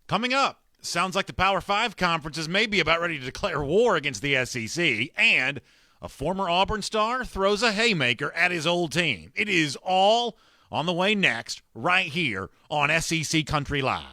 Coming up, sounds like the Power 5 conferences may be about ready to declare war against the SEC, and a former Auburn star throws a haymaker at his old team. It is all on the way next, right here on SEC Country Live.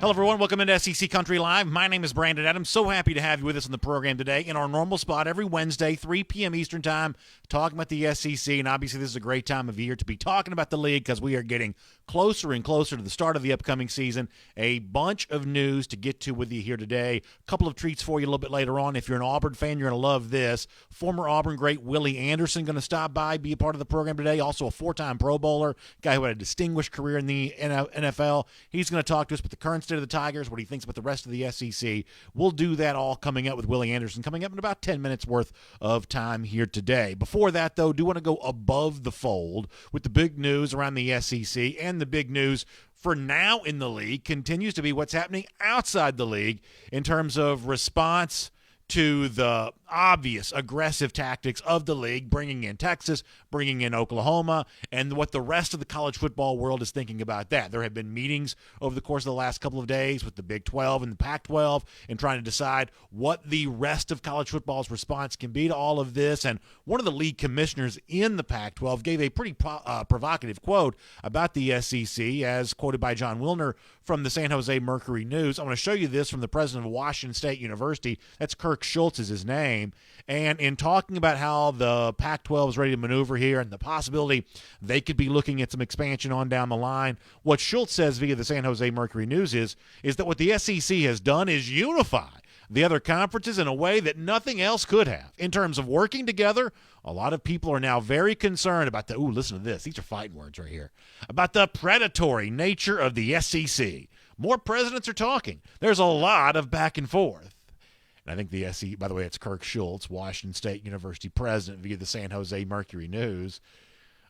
Hello, everyone. Welcome into SEC Country Live. My name is Brandon Adams. So happy to have you with us on the program today in our normal spot every Wednesday, 3 p.m. Eastern Time, talking about the SEC. And obviously, this is a great time of year to be talking about the league because we are getting closer and closer to the start of the upcoming season. A bunch of news to get to with you here today. A couple of treats for you a little bit later on. If you're an Auburn fan, you're going to love this. Former Auburn great Willie Anderson going to stop by, be a part of the program today. Also a four-time Pro Bowler, guy who had a distinguished career in the NFL. He's going to talk to us about the current state of the Tigers, what he thinks about the rest of the SEC. We'll do that all coming up with Willie Anderson, coming up in about 10 minutes worth of time here today. Before that, though, do want to go above the fold with the big news around the SEC, and the big news for now in the league continues to be what's happening outside the league in terms of response to the obvious aggressive tactics of the league, bringing in Texas, bringing in Oklahoma, and what the rest of the college football world is thinking about that. There have been meetings over the course of the last couple of days with the Big 12 and the Pac-12 and trying to decide what the rest of college football's response can be to all of this. And one of the league commissioners in the Pac-12 gave a pretty provocative quote about the SEC, as quoted by John Wilner from the San Jose Mercury News. I'm going to show you this from the president of Washington State University. That's Kirk Schultz is his name. And in talking about how the Pac-12 is ready to maneuver here and the possibility they could be looking at some expansion on down the line, what Schultz says via the San Jose Mercury News is that what the SEC has done is unify the other conferences in a way that nothing else could have. In terms of working together, a lot of people are now very concerned about the, listen to this, these are fighting words right here, about the predatory nature of the SEC. More presidents are talking. There's a lot of back and forth. And I think the SEC, by the way, it's Kirk Schultz, Washington State University president via the San Jose Mercury News.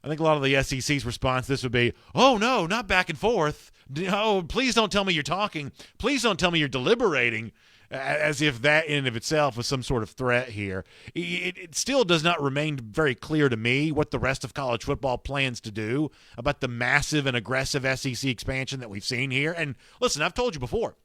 I think a lot of the SEC's response to this would be, oh, no, not back and forth. Oh, please don't tell me you're talking. Please don't tell me you're deliberating, as if that in and of itself was some sort of threat here. It still does not remain very clear to me what the rest of college football plans to do about the massive and aggressive SEC expansion that we've seen here. And listen, I've told you before,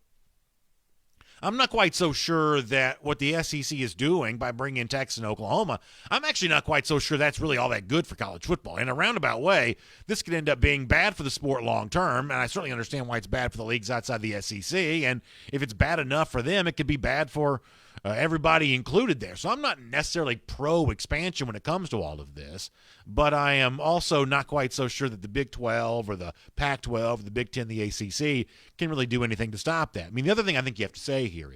I'm not quite so sure that what the SEC is doing by bringing in Texas and Oklahoma, I'm actually not quite so sure that's really all that good for college football. In a roundabout way, this could end up being bad for the sport long term, and I certainly understand why it's bad for the leagues outside the SEC, and if it's bad enough for them, it could be bad for everybody included there. So I'm not necessarily pro-expansion when it comes to all of this, but I am also not quite so sure that the Big 12 or the Pac-12, the Big 10, the ACC can really do anything to stop that. I mean, the other thing I think you have to say here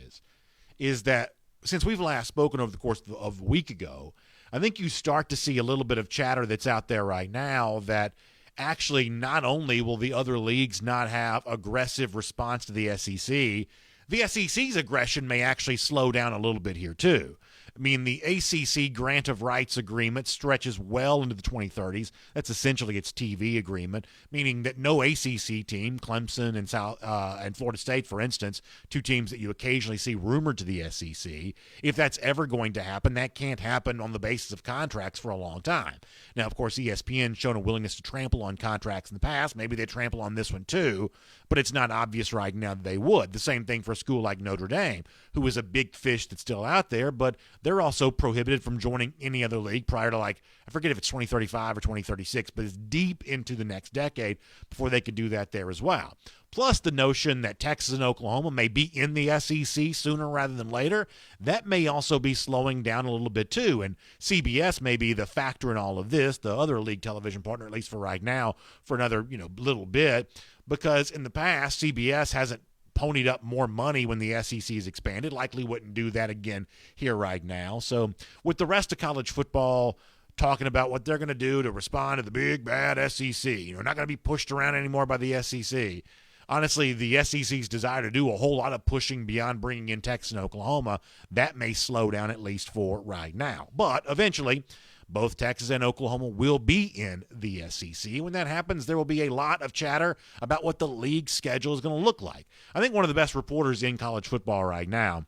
is that since we've last spoken over the course of a week ago, I think you start to see a little bit of chatter that's out there right now that actually not only will the other leagues not have aggressive response to the SEC's aggression may actually slow down a little bit here too. I mean, the ACC grant of rights agreement stretches well into the 2030s. That's essentially its TV agreement, meaning that no ACC team, Clemson and Florida State, for instance, two teams that you occasionally see rumored to the SEC, if that's ever going to happen, that can't happen on the basis of contracts for a long time. Now, of course, ESPN's shown a willingness to trample on contracts in the past. Maybe they trample on this one too, but it's not obvious right now that they would. The same thing for a school like Notre Dame, who is a big fish that's still out there, but they're also prohibited from joining any other league prior to, I forget if it's 2035 or 2036, but it's deep into the next decade before they could do that there as well. Plus the notion that Texas and Oklahoma may be in the SEC sooner rather than later, that may also be slowing down a little bit too. And CBS may be the factor in all of this, the other league television partner, at least for right now, for another little bit, because in the past, CBS hasn't ponied up more money when the SEC is expanded, likely wouldn't do that again here right now. So with the rest of college football talking about what they're going to do to respond to the big, bad SEC, not going to be pushed around anymore by the SEC. Honestly, the SEC's desire to do a whole lot of pushing beyond bringing in Texas and Oklahoma, that may slow down at least for right now. But eventually, both Texas and Oklahoma will be in the SEC. When that happens, there will be a lot of chatter about what the league schedule is going to look like. I think one of the best reporters in college football right now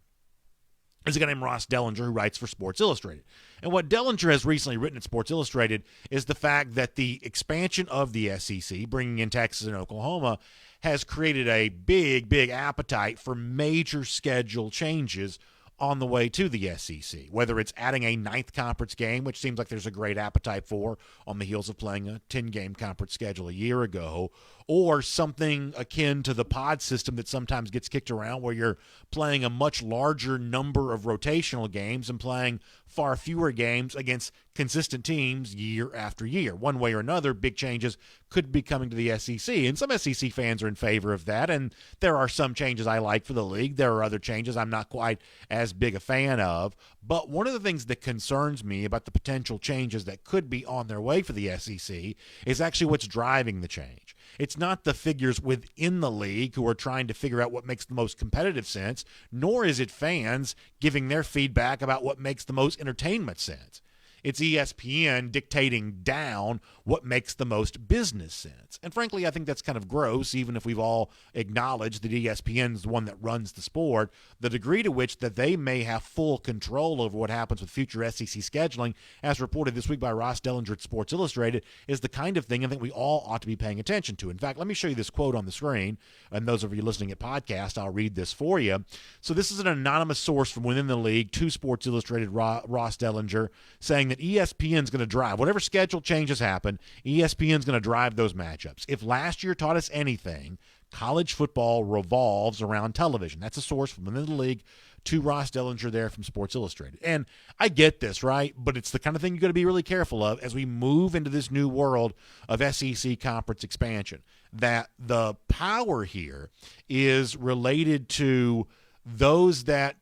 is a guy named Ross Dellinger, who writes for Sports Illustrated. And what Dellinger has recently written at Sports Illustrated is the fact that the expansion of the SEC, bringing in Texas and Oklahoma, has created a big, big appetite for major schedule changes on the way to the SEC, whether it's adding a ninth conference game, which seems like there's a great appetite for on the heels of playing a 10-game conference schedule a year ago, or something akin to the pod system that sometimes gets kicked around where you're playing a much larger number of rotational games and playing far fewer games against consistent teams year after year. One way or another, big changes could be coming to the SEC, and some SEC fans are in favor of that, and there are some changes I like for the league. There are other changes I'm not quite as big a fan of, but one of the things that concerns me about the potential changes that could be on their way for the SEC is actually what's driving the change. It's not the figures within the league who are trying to figure out what makes the most competitive sense, nor is it fans giving their feedback about what makes the most entertainment sense. It's ESPN dictating down what makes the most business sense. And frankly, I think that's kind of gross, even if we've all acknowledged that ESPN is the one that runs the sport. The degree to which that they may have full control over what happens with future SEC scheduling, as reported this week by Ross Dellinger at Sports Illustrated, is the kind of thing I think we all ought to be paying attention to. In fact, let me show you this quote on the screen. And those of you listening at podcast, I'll read this for you. So this is an anonymous source from within the league to Sports Illustrated, Ross Dellinger, saying that ESPN's going to drive whatever schedule changes happen. ESPN's going to drive those matchups. If last year taught us anything, college football revolves around television. That's a source from within the league to Ross Dellinger there from Sports Illustrated. And I get this, right? But it's the kind of thing you got to be really careful of as we move into this new world of SEC conference expansion, that the power here is related to those that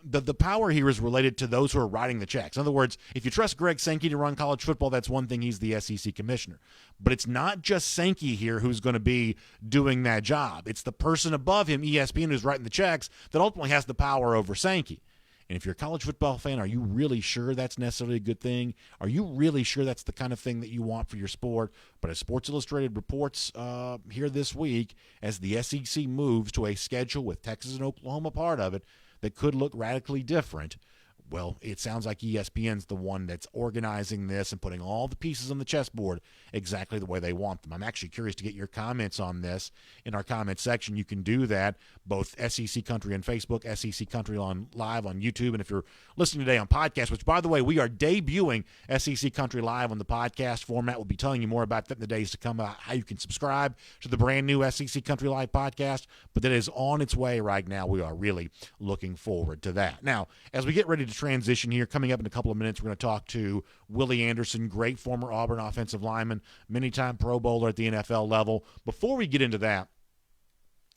the power here is related to those who are writing the checks. In other words, if you trust Greg Sankey to run college football, that's one thing. He's the SEC commissioner. But it's not just Sankey here who's going to be doing that job. It's the person above him, ESPN, who's writing the checks, that ultimately has the power over Sankey. And if you're a college football fan, are you really sure that's necessarily a good thing? Are you really sure that's the kind of thing that you want for your sport? But as Sports Illustrated reports here this week, as the SEC moves to a schedule with Texas and Oklahoma part of it, that could look radically different, well, it sounds like ESPN's the one that's organizing this and putting all the pieces on the chessboard exactly the way they want them. I'm actually curious to get your comments on this in our comment section. You can do that, both SEC Country on Facebook, SEC Country on Live on YouTube, and if you're listening today on podcast, which, by the way, we are debuting SEC Country Live on the podcast format. We'll be telling you more about that in the days to come, about how you can subscribe to the brand new SEC Country Live podcast, but that is on its way right now. We are really looking forward to that. Now, as we get ready to transition here, coming up in a couple of minutes, we're going to talk to Willie Anderson, great former Auburn offensive lineman, many-time Pro Bowler at the NFL level. Before we get into that,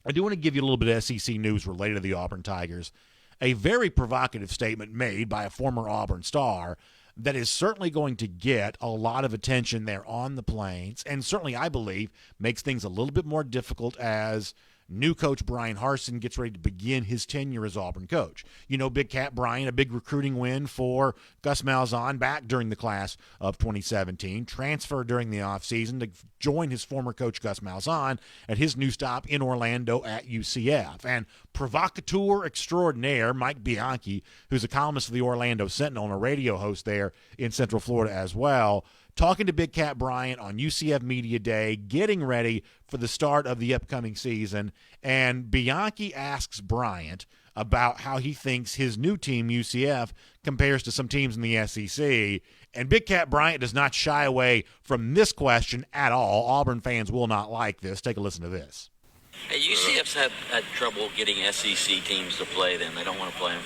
I do want to give you a little bit of SEC news related to the Auburn Tigers. A very provocative statement made by a former Auburn star that is certainly going to get a lot of attention there on the Plains, and certainly, I believe, makes things a little bit more difficult as new coach Brian Harsin gets ready to begin his tenure as Auburn coach. You know, Big Cat Brian, a big recruiting win for Gus Malzahn back during the class of 2017, transferred during the offseason to join his former coach Gus Malzahn at his new stop in Orlando at UCF. And provocateur extraordinaire Mike Bianchi, who's a columnist for the Orlando Sentinel and a radio host there in Central Florida as well, talking to Big Cat Bryant on UCF Media Day, getting ready for the start of the upcoming season, and Bianchi asks Bryant about how he thinks his new team, UCF, compares to some teams in the SEC, and Big Cat Bryant does not shy away from this question at all. Auburn fans will not like this. Take a listen to this. Hey, UCF's had trouble getting SEC teams to play them. They don't want to play them.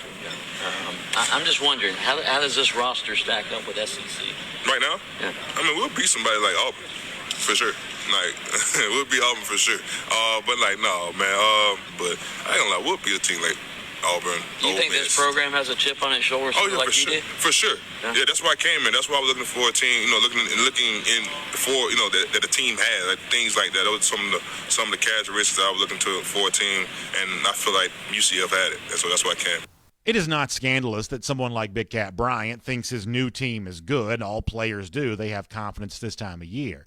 I'm just wondering, how does this roster stack up with SEC? Right now? Yeah. I mean, we'll beat somebody like Auburn, for sure. Like, we'll beat Auburn for sure. But, like, no, man. But I ain't gonna lie, we'll beat a team like Auburn. Do you think this program has a chip on its shoulder? Oh, yeah, like for sure. Did? For sure. Yeah, that's why I came in. That's why I was looking for a team, looking in for, that the team had, like, things like that. Those are some of the characteristics I was looking for a team, and I feel like UCF had it. That's why I came. It is not scandalous that someone like Big Cat Bryant thinks his new team is good. All players do. They have confidence this time of year.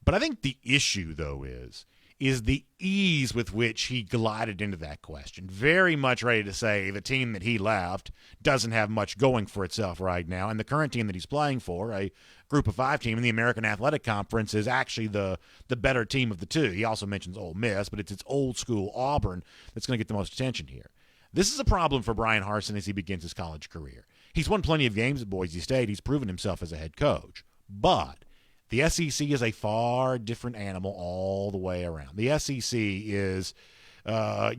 But I think the issue, though, is is the ease with which he glided into that question. Very much ready to say the team that he left doesn't have much going for itself right now, and the current team that he's playing for, a Group of 5 team in the American Athletic Conference, is actually the better team of the two. He also mentions Ole Miss, but it's old school Auburn that's going to get the most attention here. This is a problem for Brian Harsin as he begins his college career. He's won plenty of games at Boise State. He's proven himself as a head coach. But the SEC is a far different animal all the way around. The SEC is a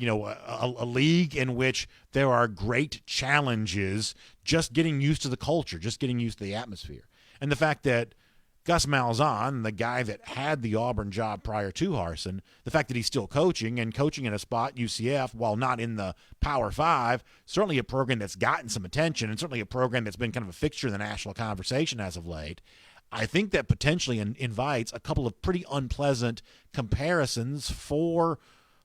league in which there are great challenges just getting used to the culture, just getting used to the atmosphere. And the fact that Gus Malzahn, the guy that had the Auburn job prior to Harsin, the fact that he's still coaching and coaching in a spot, UCF, while not in the Power 5, certainly a program that's gotten some attention and certainly a program that's been kind of a fixture in the national conversation as of late, I think that potentially invites a couple of pretty unpleasant comparisons for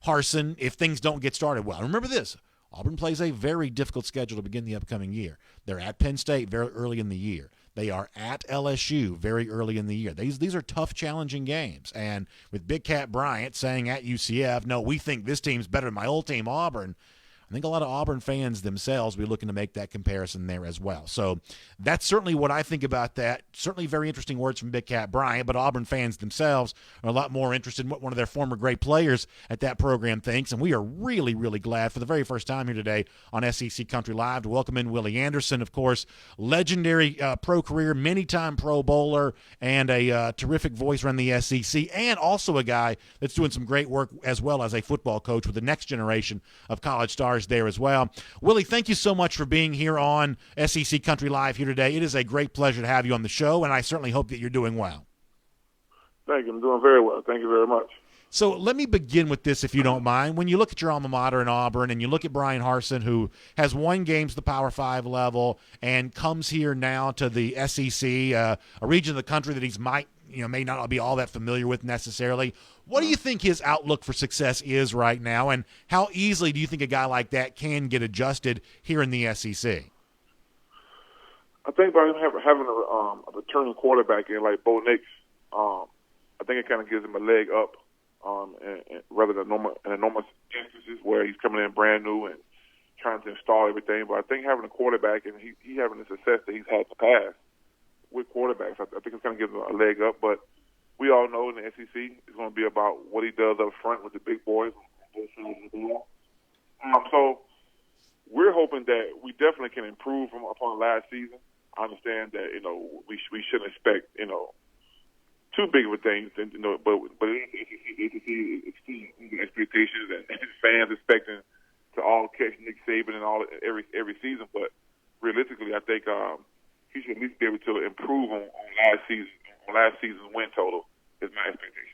Harsin if things don't get started well. Remember this, Auburn plays a very difficult schedule to begin the upcoming year. They're at Penn State very early in the year. They are at LSU very early in the year. These are tough, challenging games. And with Big Cat Bryant saying at UCF, no, we think this team's better than my old team, Auburn, I think a lot of Auburn fans themselves will be looking to make that comparison there as well. So that's certainly what I think about that. Certainly very interesting words from Big Cat Bryant, but Auburn fans themselves are a lot more interested in what one of their former great players at that program thinks. And we are really, really glad for the very first time here today on SEC Country Live to welcome in Willie Anderson, of course, legendary pro career, many-time Pro Bowler, and a terrific voice around the SEC, and also a guy that's doing some great work as well as a football coach with the next generation of college stars there as well. Willie, thank you so much for being here on SEC Country Live here today. It is a great pleasure to have you on the show, and I certainly hope that you're doing well. Thank you. I'm doing very well. Thank you very much. So let me begin with this, if you don't mind. When you look at your alma mater in Auburn and you look at Brian Harsin, who has won games at the Power 5 level and comes here now to the SEC, a region of the country that he's may not be all that familiar with necessarily. What do you think his outlook for success is right now, and how easily do you think a guy like that can get adjusted here in the SEC? I think by him having a returning quarterback in like Bo Nix, I think it kind of gives him a leg up, and rather than enormous instances where he's coming in brand new and trying to install everything. But I think having a quarterback and he having the success that he's had in the past with quarterbacks, I think it's going to give him a leg up. But we all know in the SEC it's going to be about what he does up front with the big boys. So we're hoping that we definitely can improve upon last season. I understand that we shouldn't expect too big of a thing, but SEC exceeds expectations and fans expecting to all catch Nick Saban and all every season. But realistically, I think he should at least be able to improve on last season's win total is my expectation.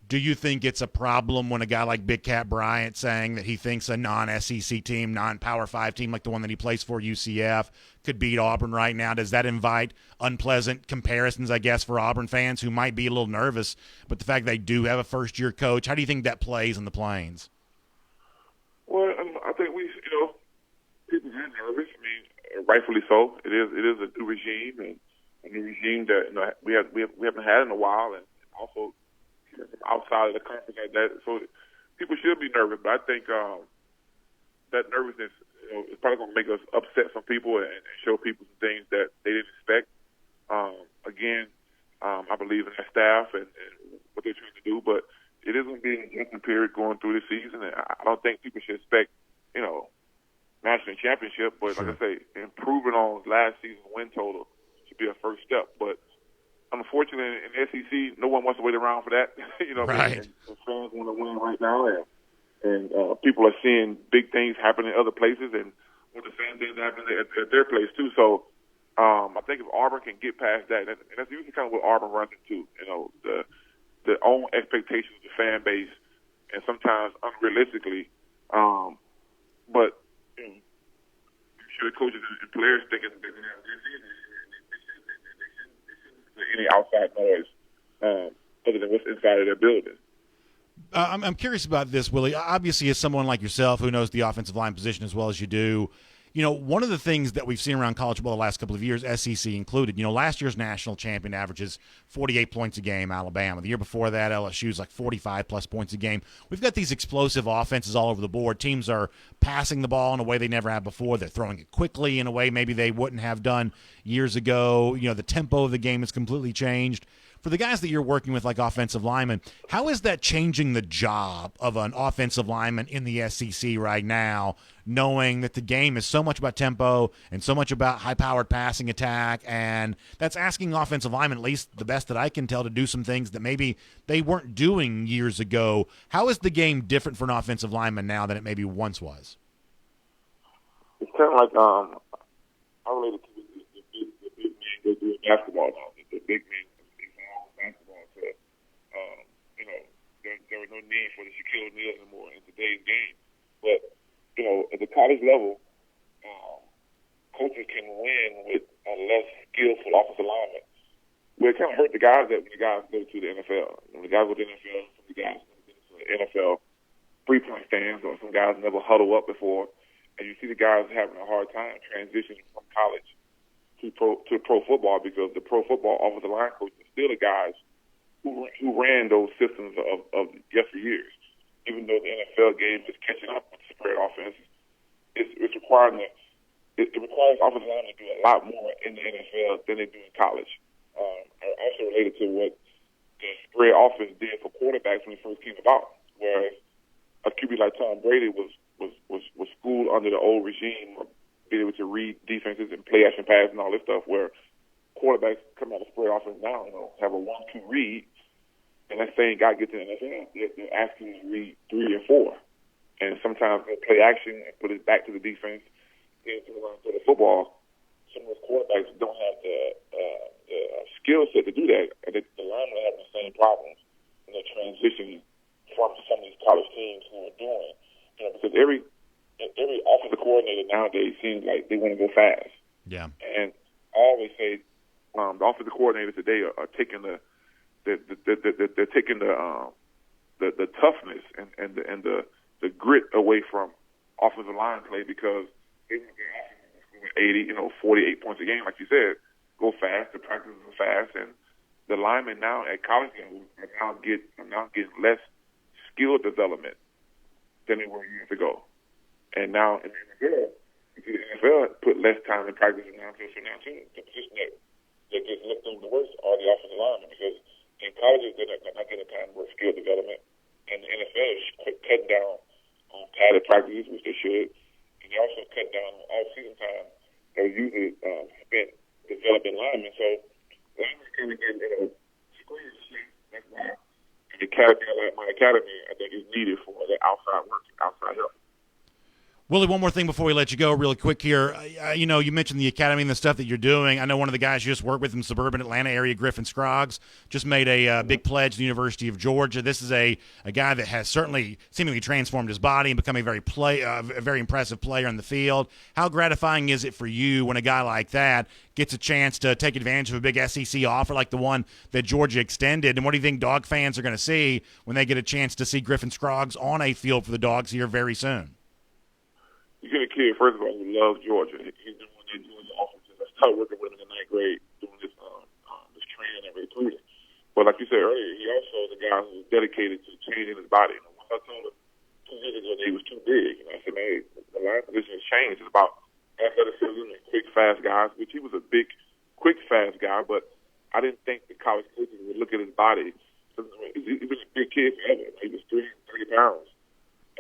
Do you think it's a problem when a guy like Big Cat Bryant saying that he thinks a non-SEC team, non-Power 5 team like the one that he plays for, UCF, could beat Auburn right now? Does that invite unpleasant comparisons, I guess, for Auburn fans who might be a little nervous, but the fact they do have a first-year coach, how do you think that plays in the Plains? Well, I think people are nervous. I mean, rightfully so. It is a new regime, and a new regime that we haven't had in a while, and also outside of the conference like that. So people should be nervous, but I think that nervousness is probably going to make us upset some people and show people some things that they didn't expect. I believe in their staff and what they're trying to do, but it is going to be an adjustment period going through the season, and I don't think people should expect, national championship, but sure. Like I say, improving on last season's win total should be a first step. But unfortunately, in the SEC, no one wants to wait around for that. Right. And fans want to win right now, and people are seeing big things happen in other places, and want the same things happen at their place too. So I think if Auburn can get past that, and that's usually kind of what Auburn runs into, the own expectations of the fan base, and sometimes unrealistically. But I'm sure the coaches and players thinking that they're going to have any outside noise other than what's inside of their building. I'm curious about this, Willie. Obviously, as someone like yourself who knows the offensive line position as well as you do, One of the things that we've seen around college football the last couple of years, SEC included, last year's national champion averages 48 points a game, Alabama. The year before that, LSU's like 45-plus points a game. We've got these explosive offenses all over the board. Teams are passing the ball in a way they never have before. They're throwing it quickly in a way maybe they wouldn't have done years ago. The tempo of the game has completely changed. For the guys that you're working with, like offensive linemen, how is that changing the job of an offensive lineman in the SEC right now, knowing that the game is so much about tempo and so much about high-powered passing attack, and that's asking offensive linemen, at least the best that I can tell, to do some things that maybe they weren't doing years ago? How is the game different for an offensive lineman now than it maybe once was? It's kind of like I related to the big men go do in basketball now. The big men. There was no need for the Shaquille O'Neal anymore in today's game. But, at the college level, coaches can win with a less skillful offensive lineman. Well, it kind of hurt the guys when the guys go to the NFL. When the guys go to the NFL, some of the guys go to the NFL three-point stands, or some guys never huddle up before. And you see the guys having a hard time transitioning from college to pro football, because the pro football offensive line coach is still the guys who ran those systems of yesteryears. Even though the NFL game is catching up with spread offense, it's requiring it requires offensive linemen to do a lot more in the NFL than they do in college. Also related to what the spread offense did for quarterbacks when it first came about, whereas a QB like Tom Brady was schooled under the old regime, being able to read defenses and play action pass and all this stuff, where quarterbacks come out of spread offense now, have a 1-2 read, and that same guy gets in the NFL, they're asking him to read 3 and 4. And sometimes they play action and put it back to the defense, then to the football. Some of those quarterbacks don't have the skill set to do that. And the linemen are having the same problems in the transition from some of these college teams who are doing. Because every offensive coordinator nowadays seems like they want to go fast. Yeah. And I always say, the offensive coordinators today are taking they're taking the toughness and the grit away from offensive line play, because they want to 80, 48 points a game, like you said, go fast. The practices are fast, and the linemen now at college level are now getting less skill development than they were years ago. And now in the NFL, put less time in practice now too. So now too, the position that gets looked over the worst are the offensive linemen, because in colleges they're not getting time for skill development, and the NFL is cutting down on padded practices, which they should, and they also cut down on all-season time that was usually spent developing linemen. So linemen kind of get squeezed. That's why an academy like my academy, I think, is needed for that outside work, outside help. Willie, one more thing before we let you go really quick here. You mentioned the academy and the stuff that you're doing. I know one of the guys you just worked with in suburban Atlanta area, Griffin Scroggs, just made a big pledge to the University of Georgia. This is a guy that has certainly seemingly transformed his body and become a very impressive player in the field. How gratifying is it for you when a guy like that gets a chance to take advantage of a big SEC offer like the one that Georgia extended? And what do you think Dog fans are going to see when they get a chance to see Griffin Scroggs on a field for the Dogs here very soon? You get a kid, first of all, who loves Georgia. He's the one that doing the offenses. I started working with him in the 9th grade, doing this training and recruiting. But like you said earlier, he also is a guy who's dedicated to changing his body. Once I told him 2 years ago that he was too big, I said, man, the line position has changed. It's about athleticism and quick, fast guys, which he was a big, quick, fast guy, but I didn't think the college coaches would look at his body. He was a big kid forever. He was 330 pounds.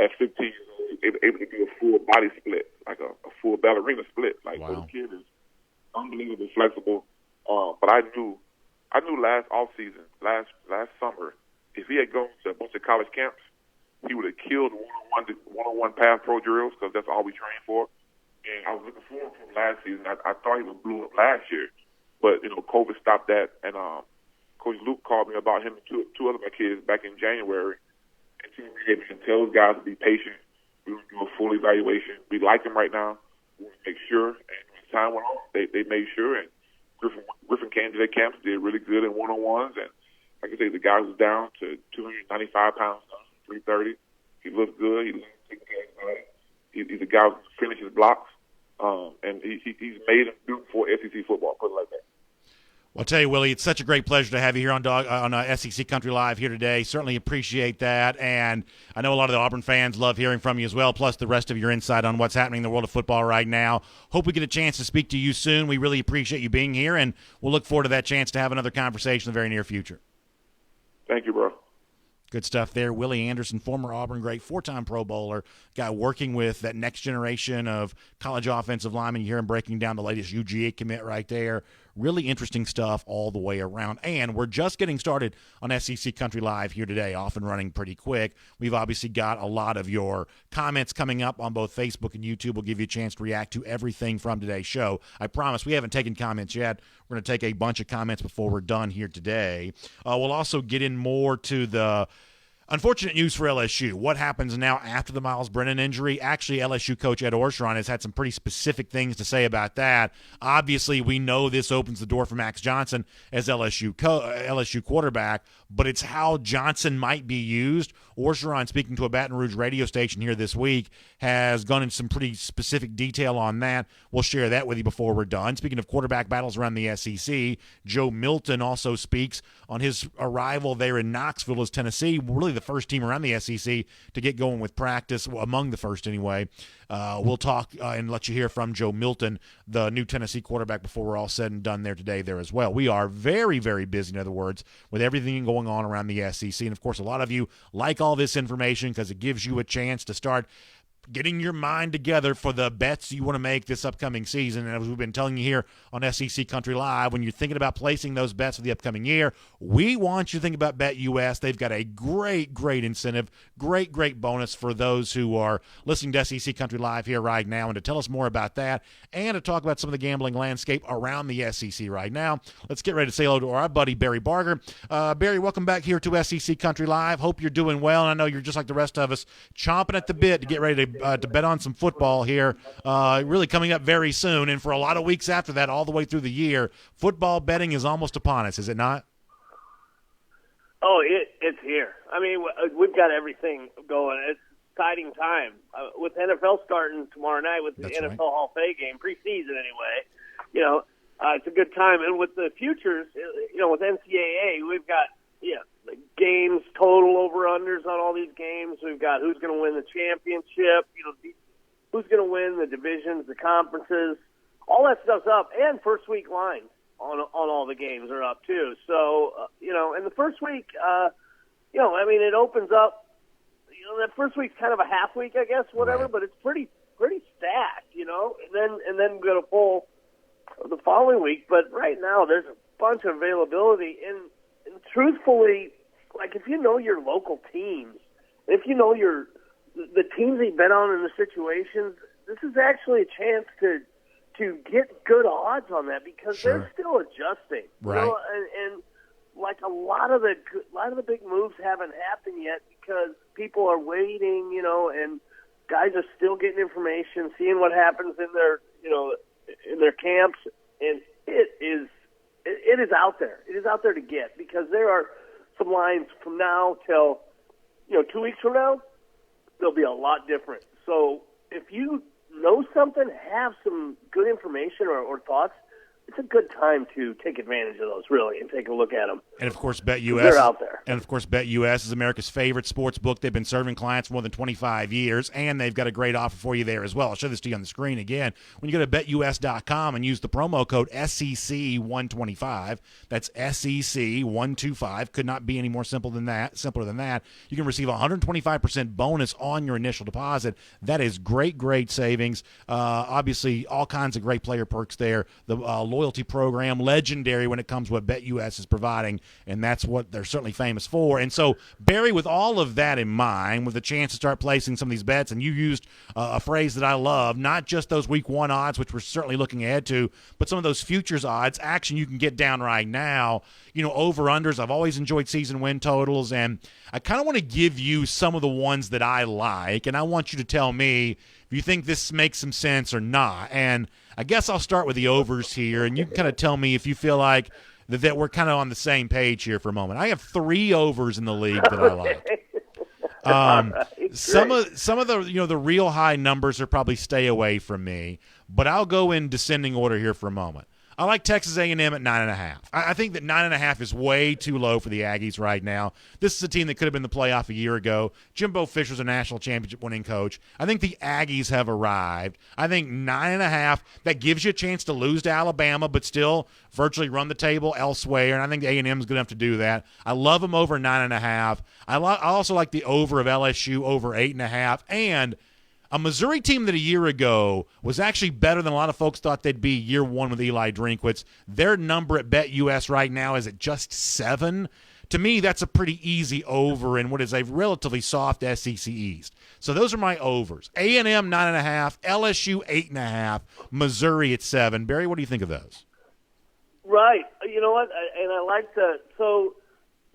At 15 years old, he was able to do a full body split, like a full ballerina split. Like, wow. So the kid is unbelievably flexible. But I knew last offseason, last summer, if he had gone to a bunch of college camps, he would have killed one-on-one pass pro drills, because that's all we trained for. And I was looking forward to him last season. I thought he would blow up last year, but COVID stopped that. And Coach Luke called me about him and two other of my kids back in January. And tell those guys to be patient. We will do a full evaluation. We like them right now. We want to make sure. And when time went on, they made sure. And Griffin came to their camps, did really good in one-on-ones. And like I say, the guy was down to 295 pounds, 330. He looked good. He looked taking care of his body. He's a guy who can finish his blocks. and he's made him do for SEC football. Put it like that. Well, I'll tell you, Willie, it's such a great pleasure to have you here on SEC Country Live here today. Certainly appreciate that, and I know a lot of the Auburn fans love hearing from you as well, plus the rest of your insight on what's happening in the world of football right now. Hope we get a chance to speak to you soon. We really appreciate you being here, and we'll look forward to that chance to have another conversation in the very near future. Thank you, bro. Good stuff there. Willie Anderson, former Auburn great, 4-time Pro Bowler, guy working with that next generation of college offensive linemen. You hear him breaking down the latest UGA commit right there. Really interesting stuff all the way around. And we're just getting started on SEC Country Live here today, off and running pretty quick. We've obviously got a lot of your comments coming up on both Facebook and YouTube. We'll give you a chance to react to everything from today's show. I promise we haven't taken comments yet. We're going to take a bunch of comments before we're done here today. We'll also get in more to the unfortunate news for LSU. What happens now after the Miles Brennan injury? Actually, LSU coach Ed Orgeron has had some pretty specific things to say about that. Obviously, we know this opens the door for Max Johnson as LSU quarterback, but it's how Johnson might be used. Orgeron, speaking to a Baton Rouge radio station here this week, has gone into some pretty specific detail on that. We'll share that with you before we're done. Speaking of quarterback battles around the SEC, Joe Milton also speaks on his arrival there in Knoxville as Tennessee, really the first team around the SEC to get going with practice, well, among the first anyway. We'll talk and let you hear from Joe Milton, the new Tennessee quarterback, before we're all said and done there today there as well. We are very, very busy, in other words, with everything going on around the SEC. And, of course, a lot of you like all this information because it gives you a chance to start getting your mind together for the bets you want to make this upcoming season. And as we've been telling you here on SEC Country Live, when you're thinking about placing those bets for the upcoming year, we want you to think about BetUS. They've got a great, great incentive, great, great bonus for those who are listening to SEC Country Live here right now. And to tell us more about that and to talk about some of the gambling landscape around the SEC right now, let's get ready to say hello to our buddy Barry Barger. Barry, welcome back here to SEC Country Live. Hope you're doing well. And I know you're just like the rest of us, chomping at the bit to get ready to bet on some football here, really coming up very soon. And for a lot of weeks after that, all the way through the year, football betting is almost upon us, is it not? Oh, it's here. I mean, we've got everything going. It's exciting time. With NFL starting tomorrow night with the That's NFL right. Hall of Fame game, preseason anyway, it's a good time. And with the futures, with NCAA, we've got, the games, total over-unders on all these games. We've got who's going to win the championship, who's going to win the divisions, the conferences. All that stuff's up. And first-week lines on all the games are up, too. So, and the first week, it opens up. That first week's kind of a half week, I guess, whatever, Right. but it's pretty stacked, and then we're going to pull the following week. But right now, there's a bunch of availability. And truthfully, like if you know your local teams, if you know the teams they bet on in the situations, this is actually a chance to get good odds on that because Sure. they're still adjusting. Right. And like a lot of the big moves haven't happened yet because people are waiting, and guys are still getting information, seeing what happens in their camps, and it is out there. It is out there to get because there are some lines from now till 2 weeks from now. They'll be a lot different. So if you know something, have some good information or thoughts, it's a good time to take advantage of those, really, and take a look at them. And, of course, BetUS. They're out there. And, of course, BetUS is America's favorite sports book. They've been serving clients for more than 25 years, and they've got a great offer for you there as well. I'll show this to you on the screen again. When you go to BetUS.com and use the promo code SEC125, that's SEC125, could not be any more simpler than that. You can receive a 125% bonus on your initial deposit. That is great, great savings. Obviously, all kinds of great player perks there. The loyalty program, legendary when it comes to what BetUS is providing, and that's what they're certainly famous for. And so, Barry, with all of that in mind, with the chance to start placing some of these bets, and you used a phrase that I love, not just those week one odds, which we're certainly looking ahead to, but some of those futures odds, action you can get down right now, over-unders. I've always enjoyed season win totals, and I kind of want to give you some of the ones that I like, and I want you to tell me if you think this makes some sense or not. And I guess I'll start with the overs here, and you can kind of tell me if you feel like that we're kind of on the same page here for a moment. I have 3 overs in the league that I like. Some of the the real high numbers are probably stay away from me, but I'll go in descending order here for a moment. I like Texas A&M at 9.5. I think that 9.5 is way too low for the Aggies right now. This is a team that could have been in the playoff a year ago. Jimbo Fisher's a national championship winning coach. I think the Aggies have arrived. I think 9.5, that gives you a chance to lose to Alabama, but still virtually run the table elsewhere, and I think A&M is good enough to do that. I love them over 9.5. I also like the over of LSU over 8.5, and a Missouri team that a year ago was actually better than a lot of folks thought they'd be year one with Eli Drinkwitz. Their number at BetUS right now is at just 7. To me, that's a pretty easy over in what is a relatively soft SEC East. So those are my overs. A&M 9.5, LSU 8.5, Missouri at 7. Barry, what do you think of those? Right. You know what? And I like the so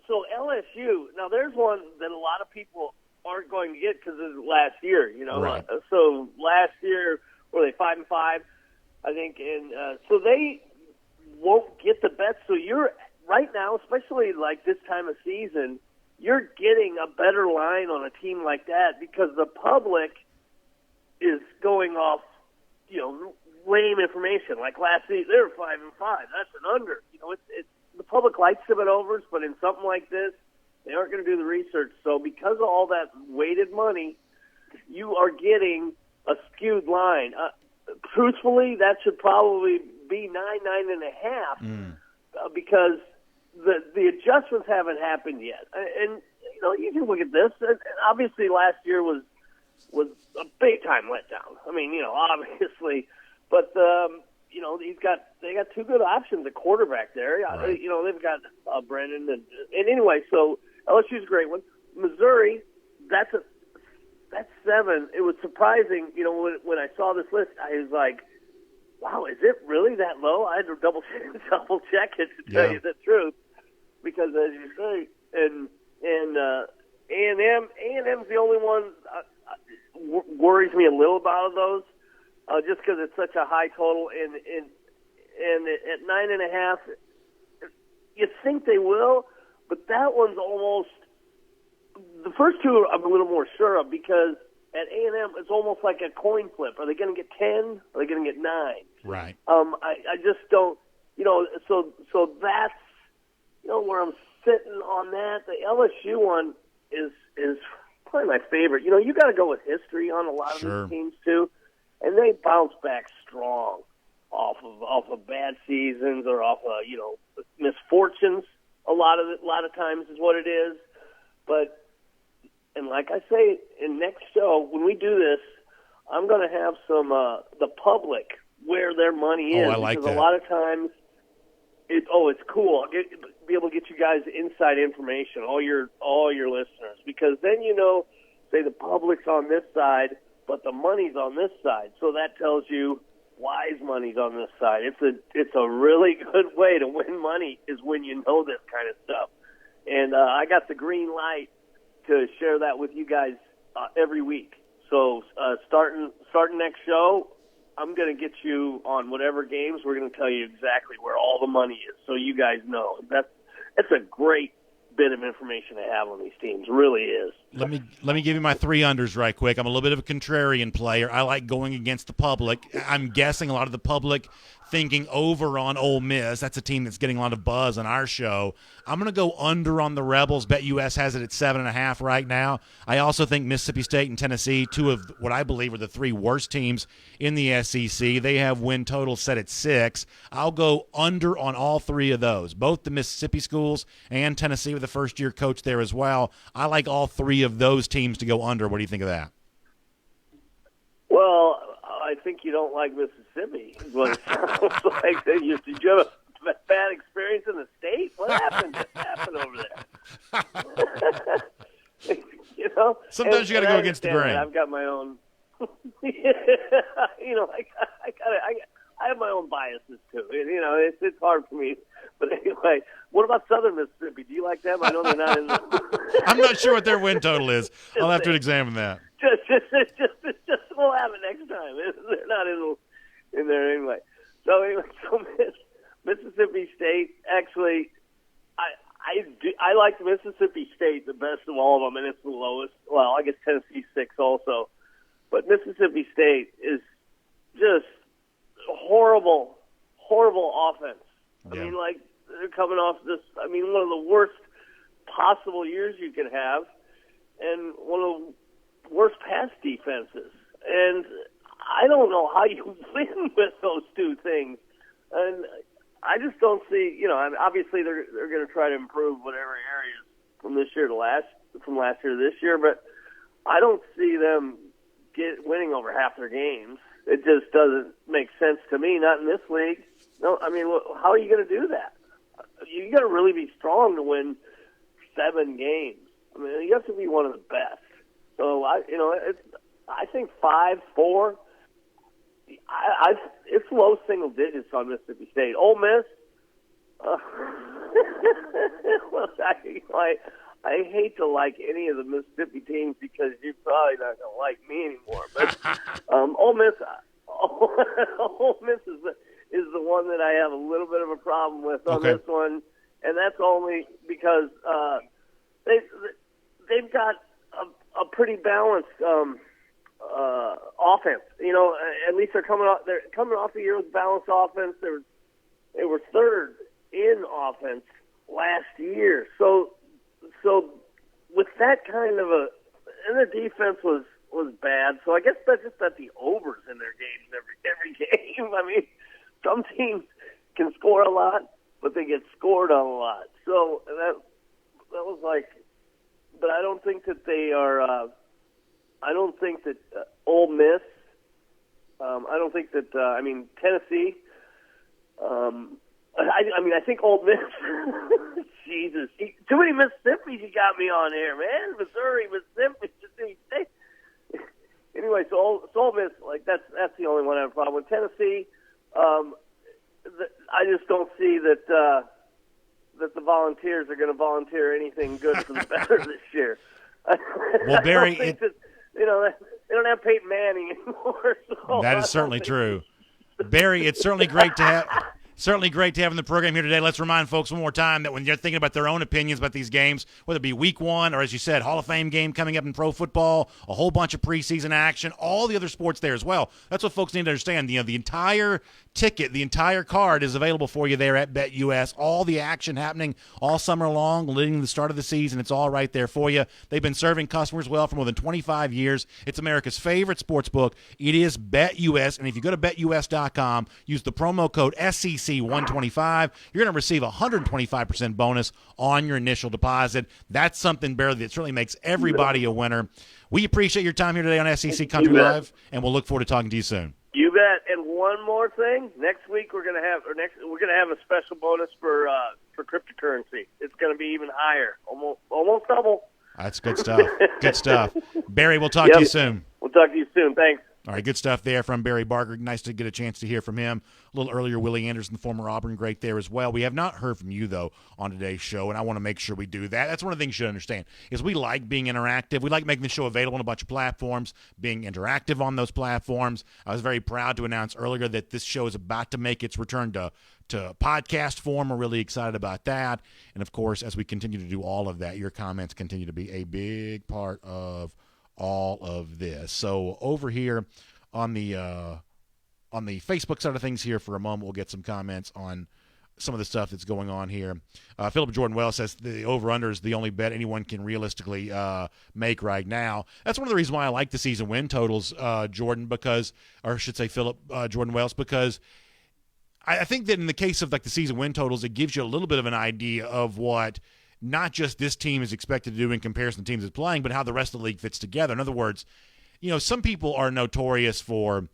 LSU. Now there's one that a lot of people aren't going to get because of last year, Right. So last year, were they 5-5, I think, and so they won't get the bets. So you're right now, especially like this time of season, you're getting a better line on a team like that because the public is going off, lame information. Like last season, they were 5-5. That's an under. It's the public likes them at overs, but in something like this, they aren't going to do the research. So because of all that weighted money, you are getting a skewed line. Truthfully, that should probably be 9.5, because the adjustments haven't happened yet. And you can look at this. And obviously, last year was a big time letdown. I mean, obviously, but they got two good options at quarterback there. Right. They've got Brennan and anyway. So LSU's a great one. Missouri, that's 7. It was surprising, when I saw this list, I was like, wow, is it really that low? I had to double check it to tell you the truth, because as you say, and A&M's the only one worries me a little about those, just because it's such a high total, and at 9.5, you think they will. But that one's almost – the first two I'm a little more sure of, because at A&M it's almost like a coin flip. Are they going to get 10? Are they going to get 9? Right. I just don't – so that's where I'm sitting on that. The LSU one is probably my favorite. You got to go with history on a lot of these teams too, and they bounce back strong off of bad seasons or off of misfortunes. A lot of times is what it is, and like I say, in next show when we do this, I'm going to have some the public where their money is. I like because that. A lot of times, it's cool. I'll be able to get you guys inside information, all your listeners, because then say the public's on this side, but the money's on this side, so that tells you wise money's on this side. It's a really good way to win money is when you know this kind of stuff. And I got the green light to share that with you guys every week. So starting next show, I'm going to get you on whatever games. We're going to tell you exactly where all the money is, so you guys know. That's a great bit of information to have on these teams. Really is. Let me give you my 3 unders right quick. I'm a little bit of a contrarian player. I like going against the public. I'm guessing a lot of the public thinking over on Ole Miss. That's a team that's getting a lot of buzz on our show. I'm going to go under on the Rebels. BetUS has it at 7.5 right now. I also think Mississippi State and Tennessee, 2 of what I believe are the 3 worst teams in the SEC, they have win totals set at 6. I'll go under on all 3 of those, both the Mississippi schools and Tennessee with a first-year coach there as well. I like all 3 of those teams to go under. What do you think of that? Well, I think you don't like Mississippi. Is what it sounds like. Did you have a bad experience in the state? What happened? What happened over there? Sometimes you got to go against the grain. I've got my own. I have my own biases too. It's hard for me. But anyway, what about Southern Mississippi? Do you like them? I know they're not in. I'm not sure what their win total is. I'll have to examine that. Just we'll have it next time. They're not in there anyway. So Mississippi State, actually, I like Mississippi State the best of all of them, and it's the lowest. Well, I guess Tennessee's 6 also. But Mississippi State is just horrible offense. Yeah. I mean, like, they're coming off this, one of the worst possible years you could have, and one of the worst pass defenses. And I don't know how you win with those two things. And I just don't see, obviously they're going to try to improve whatever areas from last year to this year, but I don't see them winning over half their games. It just doesn't make sense to me, not in this league. No, how are you going to do that? You got to really be strong to win 7 games. You have to be one of the best. So I think 5-4. It's low single digits on Mississippi State. Ole Miss. I hate to like any of the Mississippi teams because you're probably not going to like me anymore. But Ole Miss is the one that I have a little bit of a problem with on this one, and that's only because they've got a pretty balanced offense. At least they're coming off the year with balanced offense. They were third in offense last year. So with that kind of and their defense was bad. So I guess that's just that the overs in their games every game. Some teams can score a lot, but they get scored on a lot. So that was like, but I don't think that they are. I don't think that Ole Miss. I don't think that. Tennessee. I think Ole Miss. Jesus, too many Mississippis you got me on here, man. Missouri, Mississippi, State. Anyway, so Ole Miss, that's the only one I have a problem with. Tennessee, I just don't see that the Volunteers are going to volunteer anything good for the better this year. Well, Barry, they don't have Peyton Manning anymore. So that is certainly true. Barry, it's certainly great to have. Certainly great to have in the program here today. Let's remind folks one more time that when you're thinking about their own opinions about these games, whether it be week 1 or, as you said, Hall of Fame game coming up in pro football, a whole bunch of preseason action, all the other sports there as well. That's what folks need to understand. The entire ticket, the entire card is available for you there at BetUS. All the action happening all summer long, leading to the start of the season. It's all right there for you. They've been serving customers well for more than 25 years. It's America's favorite sports book. It is BetUS, and if you go to BetUS.com, use the promo code SEC125, you're going to receive a 125% bonus on your initial deposit. That's something, Barry, that certainly makes everybody a winner. We appreciate your time here today on SEC Country Live, and we'll look forward to talking to you soon. You bet. And one more thing, next week we're gonna have a special bonus for cryptocurrency. It's gonna be even higher, almost double. That's good stuff. Good stuff. Barry, we'll talk to you soon. We'll talk to you soon. Thanks. All right, good stuff there from Barry Barker. Nice to get a chance to hear from him. A little earlier, Willie Anderson, the former Auburn great there as well. We have not heard from you, though, on today's show, and I want to make sure we do that. That's one of the things you should understand, is we like being interactive. We like making the show available on a bunch of platforms, being interactive on those platforms. I was very proud to announce earlier that this show is about to make its return to podcast form. We're really excited about that. And, of course, as we continue to do all of that, your comments continue to be a big part of all of this. So over here on the Facebook side of things here for a moment, we'll get some comments on some of the stuff that's going on here. Philip Jordan Wells says the over-under is the only bet anyone can realistically make right now. That's one of the reasons why I like the season win totals, Jordan, because, or I should say Philip Jordan Wells, because I think that in the case of like the season win totals, it gives you a little bit of an idea of what not just this team is expected to do in comparison to teams that's playing, but how the rest of the league fits together. In other words, some people are notorious for,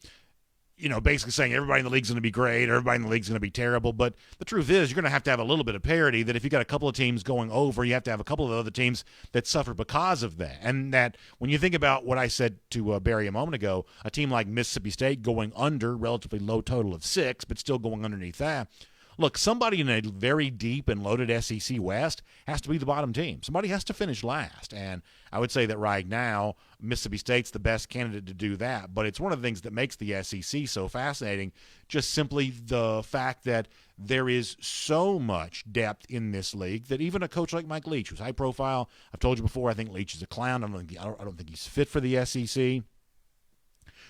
basically saying everybody in the league's going to be great, or everybody in the league's going to be terrible. But the truth is, you're going to have a little bit of parity, that if you got a couple of teams going over, you have to have a couple of other teams that suffer because of that. And that when you think about what I said to Barry a moment ago, a team like Mississippi State going under, relatively low total of 6, but still going underneath that. look, somebody in a very deep and loaded SEC West has to be the bottom team. Somebody has to finish last. And I would say that right now, Mississippi State's the best candidate to do that. But it's one of the things that makes the SEC so fascinating, just simply the fact that there is so much depth in this league that even a coach like Mike Leach, who's high profile, I've told you before, I think Leach is a clown. I don't think he's fit for the SEC.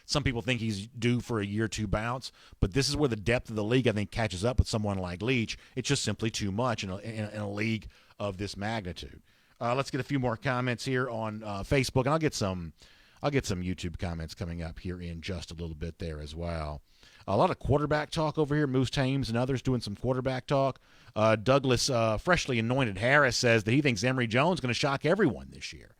Some people think he's due for a year two bounce, but this is where the depth of the league, I think, catches up with someone like Leach. It's just simply too much in a league of this magnitude. Let's get a few more comments here on Facebook, and I'll get some YouTube comments coming up here in just a little bit there as well. A lot of quarterback talk over here. Moose Thames and others doing some quarterback talk. Douglas, freshly anointed Harris, says that he thinks Emory Jones is going to shock everyone this year.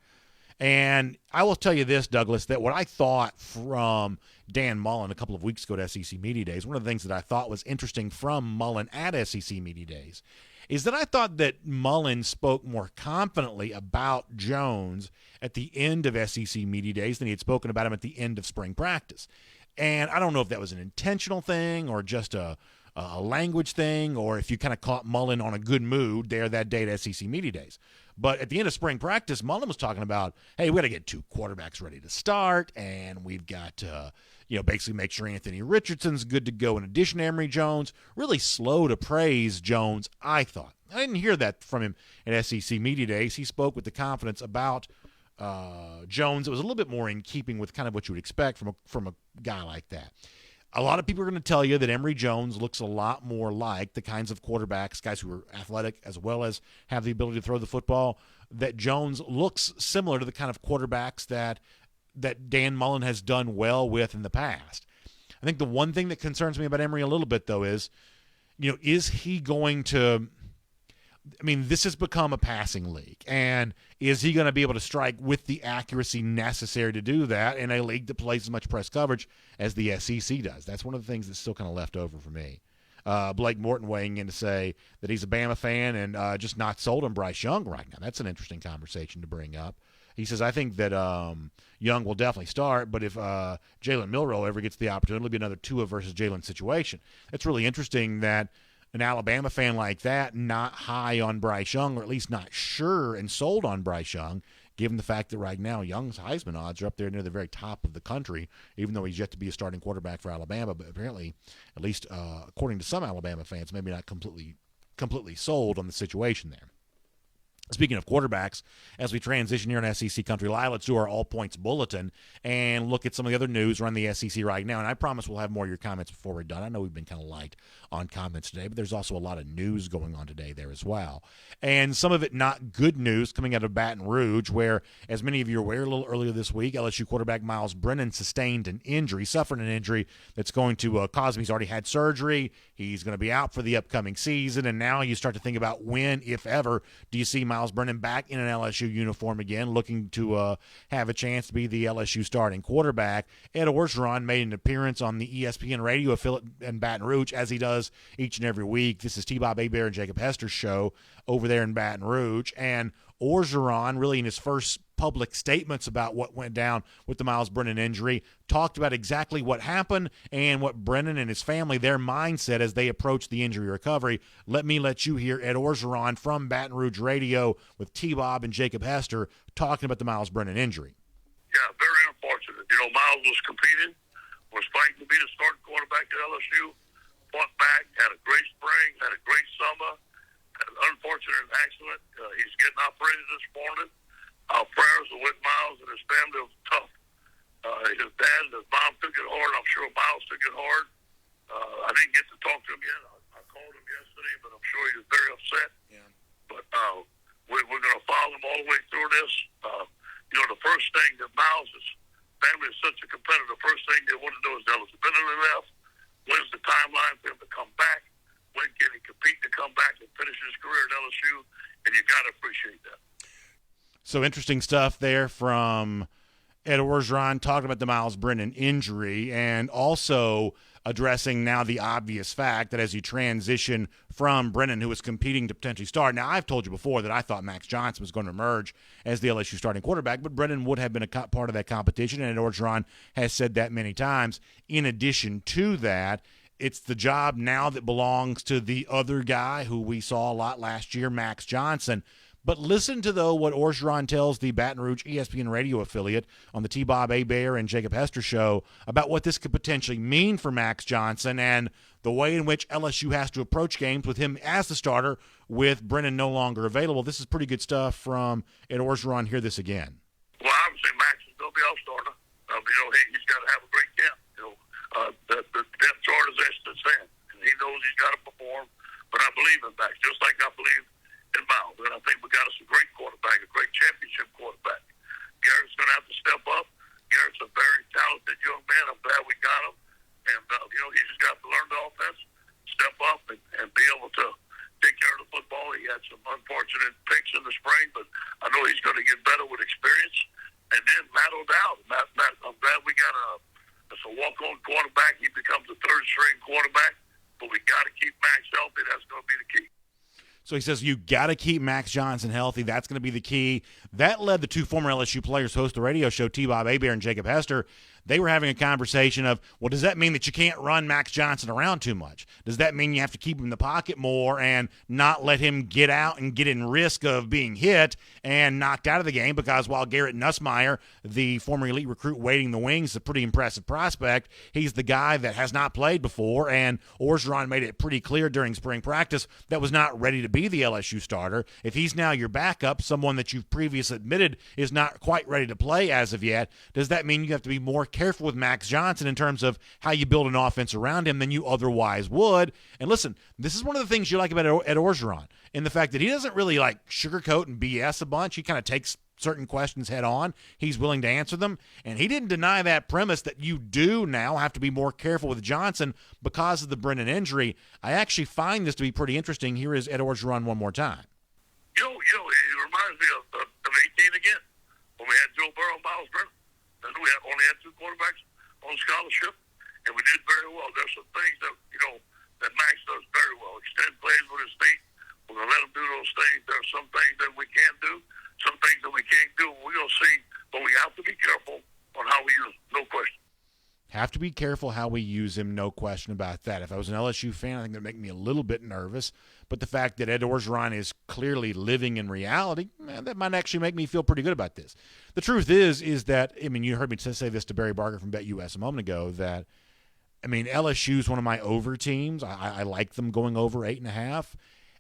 And I will tell you this, Douglas, that what I thought from Dan Mullen a couple of weeks ago at SEC Media Days, one of the things that I thought was interesting from Mullen at SEC Media Days, is that I thought that Mullen spoke more confidently about Jones at the end of SEC Media Days than he had spoken about him at the end of spring practice. And I don't know if that was an intentional thing or just a language thing, or if you kind of caught Mullen on a good mood there that day at SEC Media Days. But at the end of spring practice, Mullen was talking about, hey, we got to get two quarterbacks ready to start, and we've got to, basically make sure Anthony Richardson's good to go in addition to Emory Jones. Really slow to praise Jones, I thought. I didn't hear that from him at SEC Media Days. He spoke with the confidence about Jones. It was a little bit more in keeping with kind of what you would expect from a guy like that. A lot of people are going to tell you that Emory Jones looks a lot more like the kinds of quarterbacks, guys who are athletic as well as have the ability to throw the football, that Jones looks similar to the kind of quarterbacks that Dan Mullen has done well with in the past. I think the one thing that concerns me about Emory a little bit, though, is he going to – this has become a passing league, and is he going to be able to strike with the accuracy necessary to do that in a league that plays as much press coverage as the SEC does? That's one of the things that's still kind of left over for me. Blake Morton weighing in to say that he's a Bama fan and just not sold on Bryce Young right now. That's an interesting conversation to bring up. He says, I think that Young will definitely start, but if Jalen Milroe ever gets the opportunity, it'll be another Tua versus Jalen situation. It's really interesting that an Alabama fan like that, not high on Bryce Young, or at least not sure and sold on Bryce Young, given the fact that right now Young's Heisman odds are up there near the very top of the country, even though he's yet to be a starting quarterback for Alabama. But apparently, at least according to some Alabama fans, maybe not completely sold on the situation there. Speaking of quarterbacks, as we transition here in SEC Country Live, let's do our all points bulletin and look at some of the other news around the SEC right now. And I promise we'll have more of your comments before we're done. I know we've been kind of light on comments today, but there's also a lot of news going on today there as well. And some of it not good news coming out of Baton Rouge, where, as many of you are aware, a little earlier this week, LSU quarterback Miles Brennan suffered an injury that's going to cause him. He's already had surgery. He's going to be out for the upcoming season. And now you start to think about when, if ever, do you see Miles Brennan back in an LSU uniform again, looking to have a chance to be the LSU starting quarterback. Ed Orgeron made an appearance on the ESPN radio affiliate in Baton Rouge, as he does each and every week. This is T-Bob Hebert and Jacob Hester's show over there in Baton Rouge. And Orgeron, really in his first public statements about what went down with the Miles Brennan injury, talked about exactly what happened and what Brennan and his family, their mindset as they approach the injury recovery. Let you hear Ed Orgeron from Baton Rouge Radio with T-Bob and Jacob Hester talking about the Miles Brennan injury. Yeah, very unfortunate. Miles was competing, was fighting to be the starting quarterback at LSU, fought back, had a great spring, had a great summer, had an unfortunate accident. He's getting operated this morning. Our prayers are with Miles and his family. It was tough. His dad and his mom took it hard. I'm sure Miles took it hard. I didn't get to talk to him yet. I called him yesterday, but I'm sure he was very upset. Yeah. But we're going to follow him all the way through this. The first thing that Miles' family is such a competitor, the first thing they want to know is eligibility left. When's the timeline for him to come back? When can he compete to come back and finish his career at LSU? And you got to appreciate that. So interesting stuff there from Ed Orgeron talking about the Miles Brennan injury, and also addressing now the obvious fact that as you transition from Brennan, who was competing to potentially start. Now, I've told you before that I thought Max Johnson was going to emerge as the LSU starting quarterback, but Brennan would have been a part of that competition, and Ed Orgeron has said that many times. In addition to that, it's the job now that belongs to the other guy who we saw a lot last year, Max Johnson. But listen to, though, what Orgeron tells the Baton Rouge ESPN radio affiliate on the T-Bob Hebert and Jacob Hester show about what this could potentially mean for Max Johnson and the way in which LSU has to approach games with him as the starter with Brennan no longer available. This is pretty good stuff from Ed Orgeron. Hear this again. Well, obviously, Max is going to be our starter. He's got to have a great camp. The depth chart is there, and he knows he's got to perform. But I believe in Max, just like I believe in Miles. And I think we got us a great quarterback, a great championship quarterback. Garrett's going to have to step up. Garrett's a very talented young man. I'm glad we got him. And, he just got to learn the offense, step up, and be able to take care of the football. He had some unfortunate picks in the spring, but I know he's going to get better with experience. And then Matt O'Dowd. I'm glad we got a walk-on quarterback. He becomes a third-string quarterback. But we got to keep Max healthy. That's going to be the key. So he says you got to keep Max Johnson healthy. That's going to be the key. That led the two former LSU players host the radio show, T-Bob Hebert and Jacob Hester. They were having a conversation of, well, does that mean that you can't run Max Johnson around too much? Does that mean you have to keep him in the pocket more and not let him get out and get in risk of being hit and knocked out of the game? Because while Garrett Nussmeier, the former elite recruit waiting the wings, is a pretty impressive prospect, he's the guy that has not played before, and Orgeron made it pretty clear during spring practice that was not ready to be the LSU starter. If he's now your backup, someone that you've previously admitted is not quite ready to play as of yet, does that mean you have to be more careful with Max Johnson in terms of how you build an offense around him than you otherwise would? And listen, this is one of the things you like about Ed Orgeron, in the fact that he doesn't really like sugarcoat and BS a bunch. He kind of takes certain questions head on. He's willing to answer them, and he didn't deny that premise that you do now have to be more careful with Johnson because of the Brennan injury. I actually find this to be pretty interesting. Here is Ed Orgeron one more time. It reminds me of 18 again, when we had Joe Burrow and Miles Brennan. And we only had two quarterbacks on scholarship, and we did very well. There's some things that Max does very well. Extend plays with his feet. We're going to let him do those things. There are some things that we can do, some things that we can't do. We're going to see, but we have to be careful on how we use him, no question. Have to be careful how we use him, no question about that. If I was an LSU fan, I think that would make me a little bit nervous. But the fact that Ed Orgeron is clearly living in reality, that might actually make me feel pretty good about this. The truth is that, you heard me say this to Barry Barker from BetUS a moment ago, that, LSU is one of my over teams. I like them going over 8.5.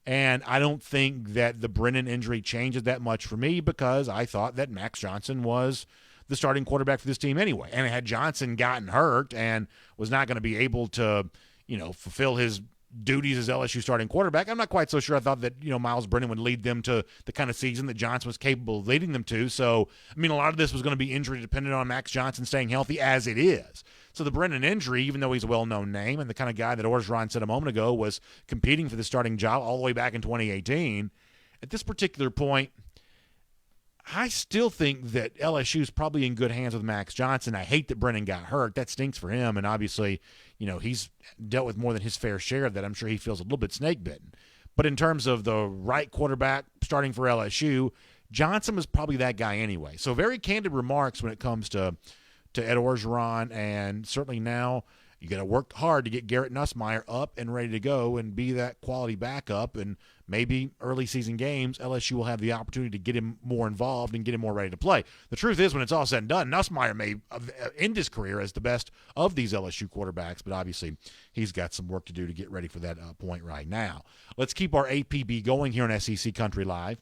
And I don't think that the Brennan injury changes that much for me because I thought that Max Johnson was the starting quarterback for this team anyway. And had Johnson gotten hurt and was not going to be able to, fulfill his duties as LSU starting quarterback, I'm not quite so sure I thought that, Miles Brennan would lead them to the kind of season that Johnson was capable of leading them to. So, a lot of this was going to be injury dependent on Max Johnson staying healthy as it is. So the Brennan injury, even though he's a well-known name and the kind of guy that Orgeron said a moment ago was competing for the starting job all the way back in 2018, at this particular point, I still think that LSU is probably in good hands with Max Johnson. I hate that Brennan got hurt. That stinks for him, and obviously, he's dealt with more than his fair share of that. I'm sure he feels a little bit snake-bitten. But in terms of the right quarterback starting for LSU, Johnson was probably that guy anyway. So very candid remarks when it comes to Ed Orgeron, and certainly now you got to work hard to get Garrett Nussmeier up and ready to go and be that quality backup, and maybe early season games, LSU will have the opportunity to get him more involved and get him more ready to play. The truth is, when it's all said and done, Nussmeier may end his career as the best of these LSU quarterbacks, but obviously he's got some work to do to get ready for that point right now. Let's keep our APB going here on SEC Country Live.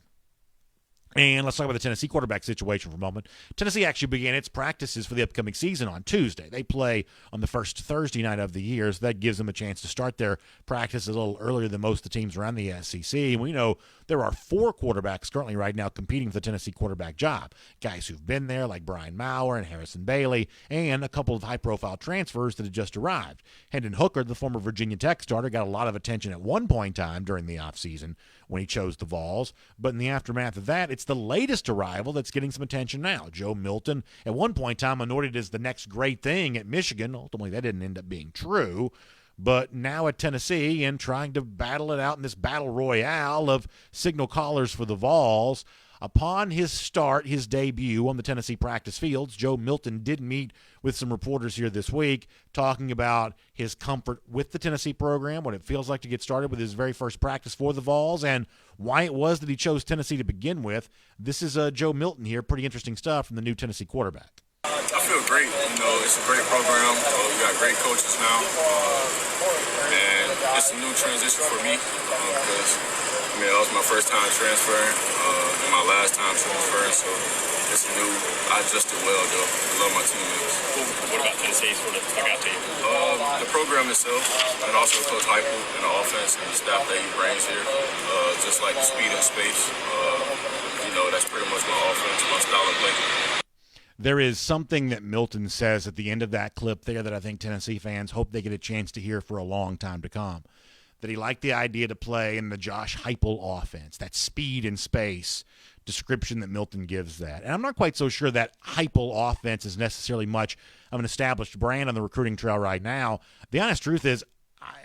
And let's talk about the Tennessee quarterback situation for a moment. Tennessee actually began its practices for the upcoming season on Tuesday. They play on the first Thursday night of the year, so that gives them a chance to start their practice a little earlier than most of the teams around the SEC. And we know there are 4 quarterbacks currently right now competing for the Tennessee quarterback job. Guys who've been there, like Brian Maurer and Harrison Bailey, and a couple of high-profile transfers that have just arrived. Hendon Hooker, the former Virginia Tech starter, got a lot of attention at one point in time during the offseason when he chose the Vols. But in the aftermath of that, it's the latest arrival that's getting some attention now. Joe Milton, at one point in time, anointed as the next great thing at Michigan. Ultimately, that didn't end up being true. But now at Tennessee and trying to battle it out in this battle royale of signal callers for the Vols, Upon his start, his debut on the Tennessee practice fields, Joe Milton did meet with some reporters here this week talking about his comfort with the Tennessee program, what it feels like to get started with his very first practice for the Vols, and why it was that he chose Tennessee to begin with. This is Joe Milton here. Pretty interesting stuff from the new Tennessee quarterback. I feel great. It's a great program. We got great coaches now. And it's a new transition for me because, that was my first time transferring and my last time transferring. So it's new. I adjusted well, though. I love my teammates. What about Tennessee sort of stuck out to you? The program itself, and also Coach Heupel and the offense and the staff that he brings here. Just like the speed and space. That's pretty much my offense, my style of play. There is something that Milton says at the end of that clip there that I think Tennessee fans hope they get a chance to hear for a long time to come. That he liked the idea to play in the Josh Heupel offense, that speed and space description that Milton gives that. And I'm not quite so sure that Heupel offense is necessarily much of an established brand on the recruiting trail right now. The honest truth is,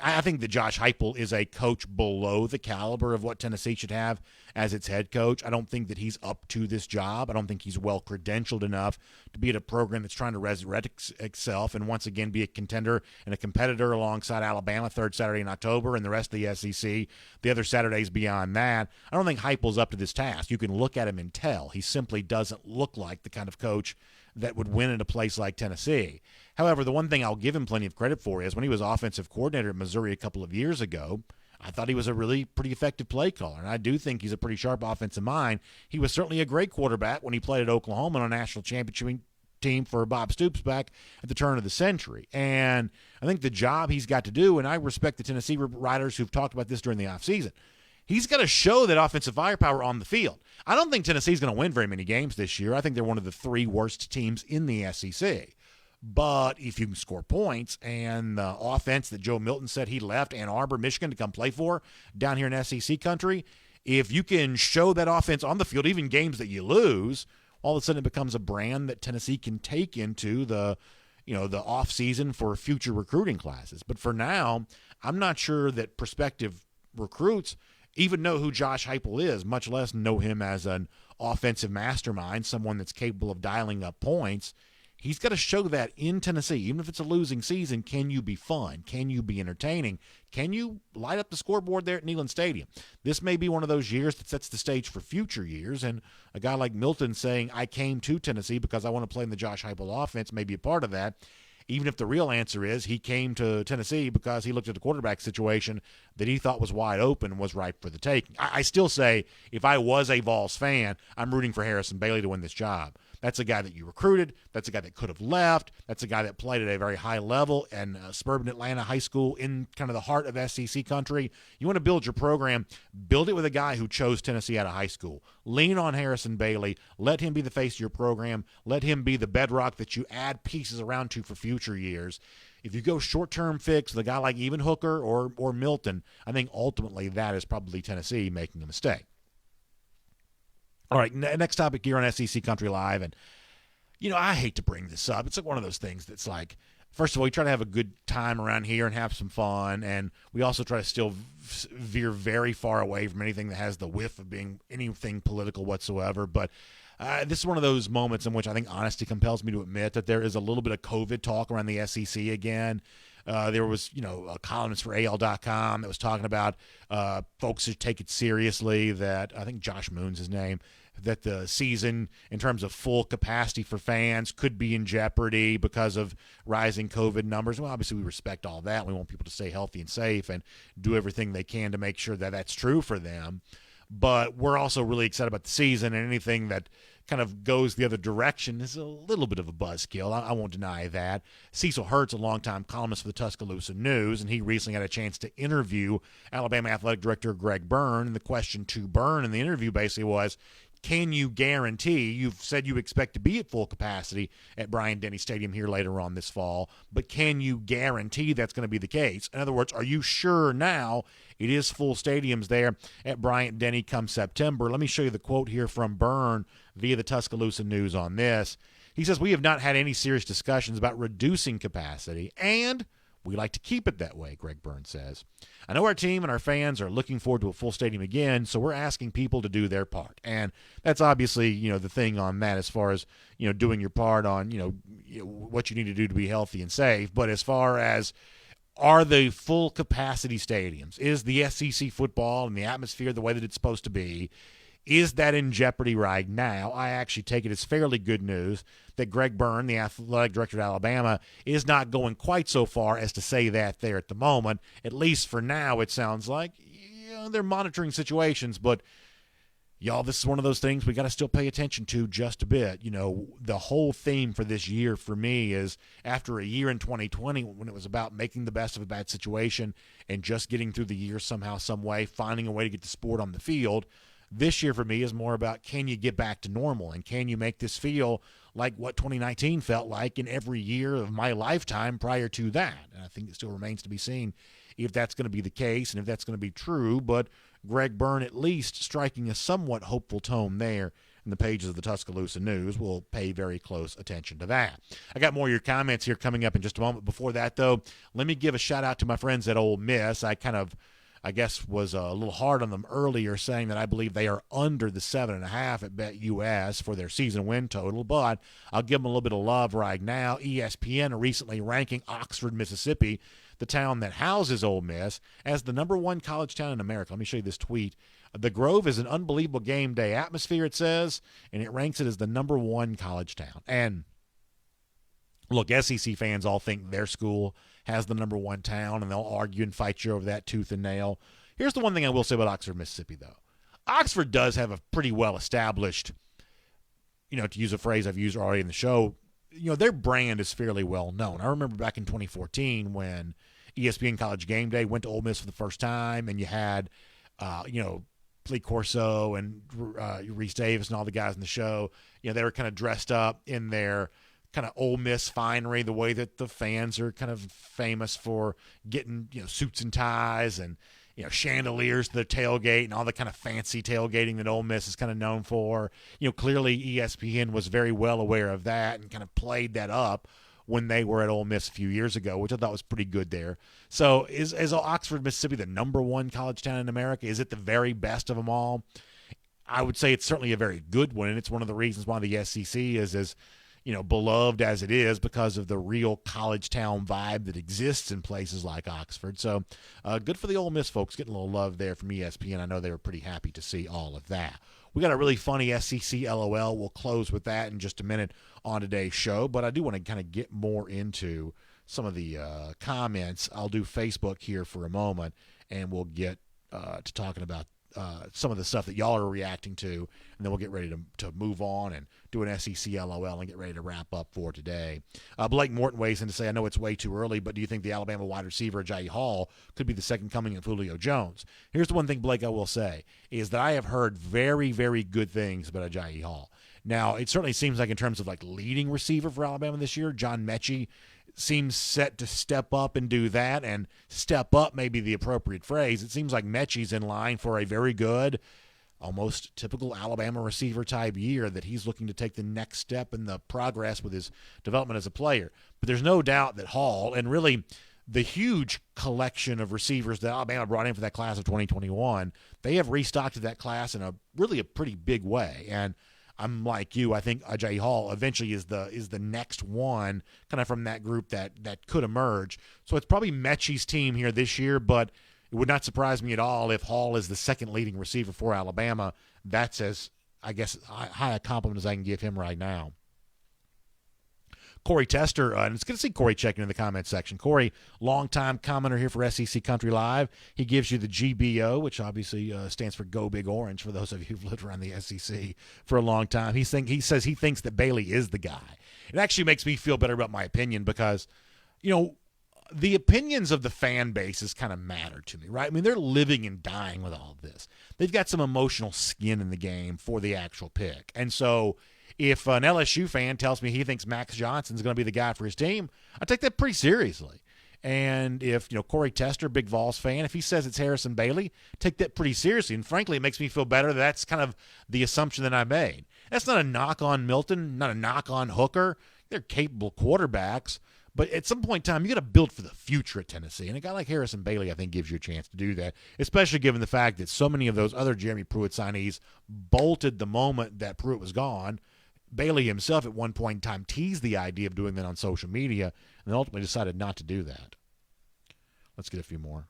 I think that Josh Heupel is a coach below the caliber of what Tennessee should have as its head coach. I don't think that he's up to this job. I don't think he's well credentialed enough to be at a program that's trying to resurrect itself and once again be a contender and a competitor alongside Alabama third Saturday in October and the rest of the SEC the other Saturdays beyond that. I don't think Heupel's up to this task. You can look at him and tell he simply doesn't look like the kind of coach that would win at a place like Tennessee. However, the one thing I'll give him plenty of credit for is when he was offensive coordinator at Missouri a couple of years ago, I thought he was a really pretty effective play caller, and I do think he's a pretty sharp offensive mind. He was certainly a great quarterback when he played at Oklahoma on a national championship team for Bob Stoops back at the turn of the century. And I think the job he's got to do, and I respect the Tennessee writers who've talked about this during the offseason, he's got to show that offensive firepower on the field. I don't think Tennessee's going to win very many games this year. I think they're one of the three worst teams in the SEC. But if you can score points and the offense that Joe Milton said he left Ann Arbor, Michigan to come play for down here in SEC country, if you can show that offense on the field, even games that you lose, all of a sudden it becomes a brand that Tennessee can take into the off season for future recruiting classes. But for now, I'm not sure that prospective recruits even know who Josh Heupel is, much less know him as an offensive mastermind, someone that's capable of dialing up points. He's got to show that in Tennessee. Even if it's a losing season, can you be fun? Can you be entertaining? Can you light up the scoreboard there at Neyland Stadium? This may be one of those years that sets the stage for future years, and a guy like Milton saying, I came to Tennessee because I want to play in the Josh Heupel offense may be a part of that, even if the real answer is he came to Tennessee because he looked at the quarterback situation that he thought was wide open and was ripe for the taking. I still say, if I was a Vols fan, I'm rooting for Harrison Bailey to win this job. That's a guy that you recruited. That's a guy that could have left. That's a guy that played at a very high level in suburban Atlanta high school in kind of the heart of SEC country. You want to build your program, build it with a guy who chose Tennessee out of high school. Lean on Harrison Bailey. Let him be the face of your program. Let him be the bedrock that you add pieces around to for future years. If you go short-term fix with a guy like even Hooker or Milton, I think ultimately that is probably Tennessee making a mistake. All right, next topic here on SEC Country Live, and, I hate to bring this up. It's like one of those things that's like, first of all, we try to have a good time around here and have some fun, and we also try to still veer very far away from anything that has the whiff of being anything political whatsoever, but this is one of those moments in which I think honesty compels me to admit that there is a little bit of COVID talk around the SEC again. There was, a columnist for AL.com that was talking about folks who take it seriously, that I think Josh Moon's his name, that the season in terms of full capacity for fans could be in jeopardy because of rising COVID numbers. Well, obviously we respect all that. We want people to stay healthy and safe and do everything they can to make sure that that's true for them. But we're also really excited about the season, and anything that kind of goes the other direction is a little bit of a buzzkill. I won't deny that. Cecil Hurt's a longtime columnist for the Tuscaloosa News, and he recently had a chance to interview Alabama Athletic Director Greg Byrne. And the question to Byrne in the interview basically was, can you guarantee, you've said you expect to be at full capacity at Bryant-Denny Stadium here later on this fall, but can you guarantee that's going to be the case? In other words, are you sure now it is full stadiums there at Bryant-Denny come September? Let me show you the quote here from Byrne via the Tuscaloosa News on this. He says, we have not had any serious discussions about reducing capacity, and We like to keep it that way, Greg Byrne says. I know our team and our fans are looking forward to a full stadium again, so we're asking people to do their part. And that's obviously, the thing on that as far as, doing your part on, what you need to do to be healthy and safe. But as far as are the full capacity stadiums, is the SEC football and the atmosphere the way that it's supposed to be, is that in jeopardy right now? I actually take it as fairly good news that Greg Byrne, the athletic director at Alabama, is not going quite so far as to say that there at the moment. At least for now, it sounds like they're monitoring situations. But, y'all, this is one of those things we got to still pay attention to just a bit. The whole theme for this year for me is after a year in 2020 when it was about making the best of a bad situation and just getting through the year somehow, some way, finding a way to get the sport on the field. This year for me is more about can you get back to normal and can you make this feel like what 2019 felt like in every year of my lifetime prior to that. And I think it still remains to be seen if that's going to be the case and if that's going to be true. But Greg Byrne at least striking a somewhat hopeful tone there in the pages of the Tuscaloosa News. We'll pay very close attention to that. I got more of your comments here coming up in just a moment. Before that, though, let me give a shout-out to my friends at Ole Miss. I guess was a little hard on them earlier, saying that I believe they are under the 7.5 at BetUS for their season win total, but I'll give them a little bit of love right now. ESPN recently ranking Oxford, Mississippi, the town that houses Ole Miss, as the number one college town in America. Let me show you this tweet. The Grove is an unbelievable game day atmosphere, it says, and it ranks it as the number one college town. And look, SEC fans all think their school has the number one town, and they'll argue and fight you over that tooth and nail. Here's the one thing I will say about Oxford, Mississippi, though. Oxford does have a pretty well-established, to use a phrase I've used already in the show, their brand is fairly well known. I remember back in 2014 when ESPN College Game Day went to Ole Miss for the first time, and you had, Lee Corso and Reese Davis and all the guys in the show. They were kind of dressed up in their kind of Ole Miss finery, the way that the fans are kind of famous for getting, suits and ties and, chandeliers to the tailgate and all the kind of fancy tailgating that Ole Miss is kind of known for. Clearly ESPN was very well aware of that and kind of played that up when they were at Ole Miss a few years ago, which I thought was pretty good there. So is Oxford, Mississippi the number one college town in America? Is it the very best of them all? I would say it's certainly a very good one, and it's one of the reasons why the SEC is as beloved as it is because of the real college town vibe that exists in places like Oxford. So good for the Ole Miss folks getting a little love there from ESPN. I know they were pretty happy to see all of that. We got a really funny SEC LOL. We'll close with that in just a minute on today's show, but I do want to kind of get more into some of the comments. I'll do Facebook here for a moment, and we'll get to talking about some of the stuff that y'all are reacting to, and then we'll get ready to move on and do an SEC LOL and get ready to wrap up for today. Blake Morton weighs in to say, I know it's way too early, but do you think the Alabama wide receiver Ajayi Hall could be the second coming of Julio Jones? Here's the one thing, Blake, I will say, is that I have heard very, very good things about Ajayi Hall. Now, it certainly seems like in terms of like leading receiver for Alabama this year, John Mechie seems set to step up and do that, and step up may be the appropriate phrase. It seems like Mechie's in line for a very good, almost typical Alabama receiver type year, that he's looking to take the next step in the progress with his development as a player. But there's no doubt that Hall, and really the huge collection of receivers that Alabama brought in for that class of 2021, they have restocked that class in a pretty big way. And I'm like you. I think Ajayi Hall eventually is the next one kind of from that group that could emerge. So it's probably Mechie's team here this year, but it would not surprise me at all if Hall is the second leading receiver for Alabama. That's as, I guess, high a compliment as I can give him right now. Corey Tester, and it's good to see Corey checking in the comments section. Corey, longtime commenter here for SEC Country Live. He gives you the GBO, which obviously stands for Go Big Orange for those of you who've lived around the SEC for a long time. He says he thinks that Bailey is the guy. It actually makes me feel better about my opinion because, the opinions of the fan bases kind of matter to me, right? I mean, they're living and dying with all of this. They've got some emotional skin in the game for the actual pick. And so if an LSU fan tells me he thinks Max Johnson's going to be the guy for his team, I take that pretty seriously. And if, Corey Tester, big Vols fan, if he says it's Harrison Bailey, take that pretty seriously. And frankly, it makes me feel better. That's kind of the assumption that I made. That's not a knock on Milton, not a knock on Hooker. They're capable quarterbacks. But at some point in time, you got to build for the future at Tennessee. And a guy like Harrison Bailey, I think, gives you a chance to do that, especially given the fact that so many of those other Jeremy Pruitt signees bolted the moment that Pruitt was gone. Bailey himself at one point in time teased the idea of doing that on social media and then ultimately decided not to do that. Let's get a few more.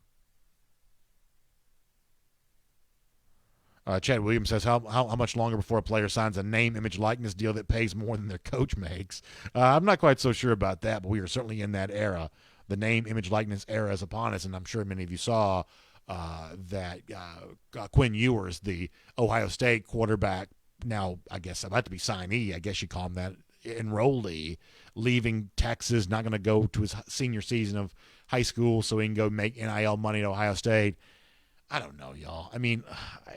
Chad Williams says, how much longer before a player signs a name, image, likeness deal that pays more than their coach makes? I'm not quite so sure about that, but we are certainly in that era. The name, image, likeness era is upon us, and I'm sure many of you saw that Quinn Ewers, the Ohio State quarterback, now I guess about to be signee, I guess you call him that, enrollee, leaving Texas, not going to go to his senior season of high school so he can go make NIL money at Ohio State. I don't know, y'all. I mean,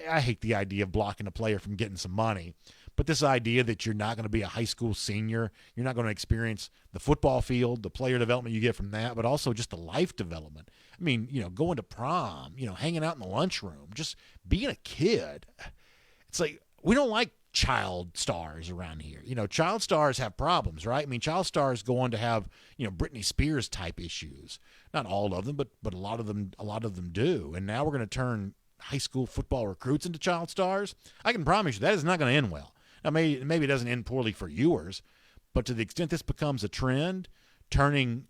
I hate the idea of blocking a player from getting some money, but this idea that you're not going to be a high school senior, you're not going to experience the football field, the player development you get from that, but also just the life development. I mean, going to prom, hanging out in the lunchroom, just being a kid. It's like we don't like child stars around here. Child stars have problems, right? I mean, child stars go on to have, Britney Spears type issues. Not all of them, but a lot of them do. And now we're going to turn high school football recruits into child stars. I can promise you that is not going to end well. Now, maybe it doesn't end poorly for Ewers, but to the extent this becomes a trend, turning,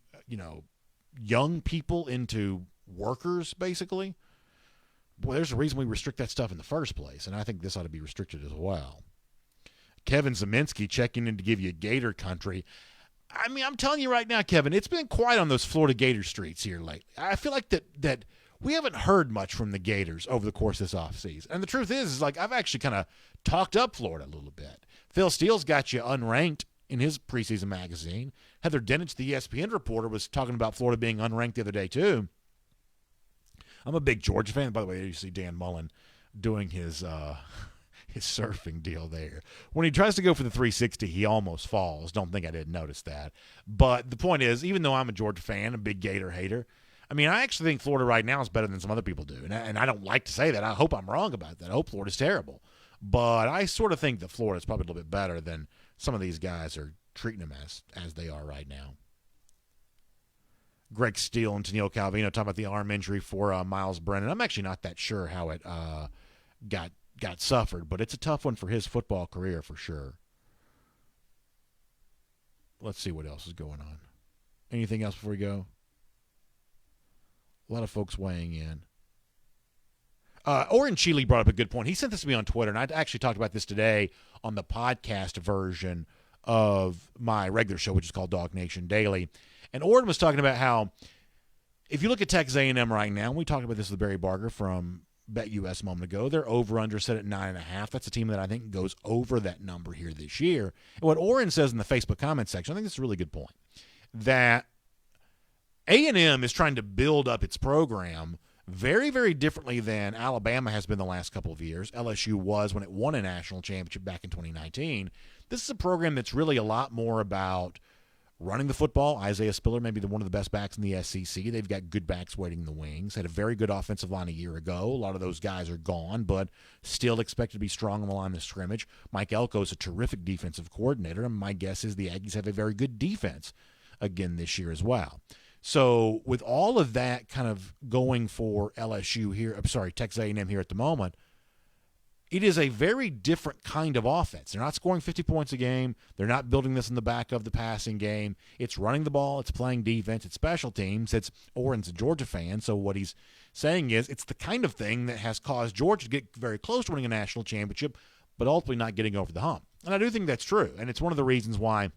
young people into workers, basically, boy, there's a reason we restrict that stuff in the first place, and I think this ought to be restricted as well. Kevin Zeminski checking in to give you Gator country. I mean, I'm telling you right now, Kevin, it's been quiet on those Florida Gator streets here lately. I feel like that we haven't heard much from the Gators over the course of this offseason. And the truth is like I've actually kind of talked up Florida a little bit. Phil Steele's got you unranked in his preseason magazine. Heather Dinich, the ESPN reporter, was talking about Florida being unranked the other day, too. I'm a big Georgia fan. By the way, you see Dan Mullen doing his surfing deal there. When he tries to go for the 360, he almost falls. Don't think I didn't notice that. But the point is, even though I'm a Georgia fan, a big Gator hater, I mean, I actually think Florida right now is better than some other people do. And I don't like to say that. I hope I'm wrong about that. I hope Florida's terrible. But I sort of think that Florida's probably a little bit better than some of these guys are treating them as they are right now. Greg Steele and Tennille Calvino talking about the arm injury for Miles Brennan. I'm actually not that sure how it got suffered, but it's a tough one for his football career for sure. Let's see what else is going on. Anything else before we go? A lot of folks weighing in. Oren Chile brought up a good point. He sent this to me on Twitter, and I actually talked about this today on the podcast version of my regular show, which is called Dog Nation Daily. And Oren was talking about how if you look at Texas A&M right now, and we talked about this with Barry Barger from BetUS a moment ago, their over-under set at 9.5. That's a team that I think goes over that number here this year. And what Oren says in the Facebook comment section, I think this is a really good point, that A&M is trying to build up its program very, very differently than Alabama has been the last couple of years. LSU was when it won a national championship back in 2019. This is a program that's really a lot more about running the football. Isaiah Spiller may be one of the best backs in the SEC. They've got good backs waiting in the wings. Had a very good offensive line a year ago. A lot of those guys are gone, but still expected to be strong on the line of scrimmage. Mike Elko is a terrific defensive coordinator, and my guess is the Aggies have a very good defense again this year as well. So with all of that kind of going for LSU here, Texas A&M here at the moment, it is a very different kind of offense. They're not scoring 50 points a game. They're not building this in the back of the passing game. It's running the ball. It's playing defense. It's special teams. Oren's a Georgia fan, so what he's saying is it's the kind of thing that has caused Georgia to get very close to winning a national championship, but ultimately not getting over the hump. And I do think that's true, and it's one of the reasons why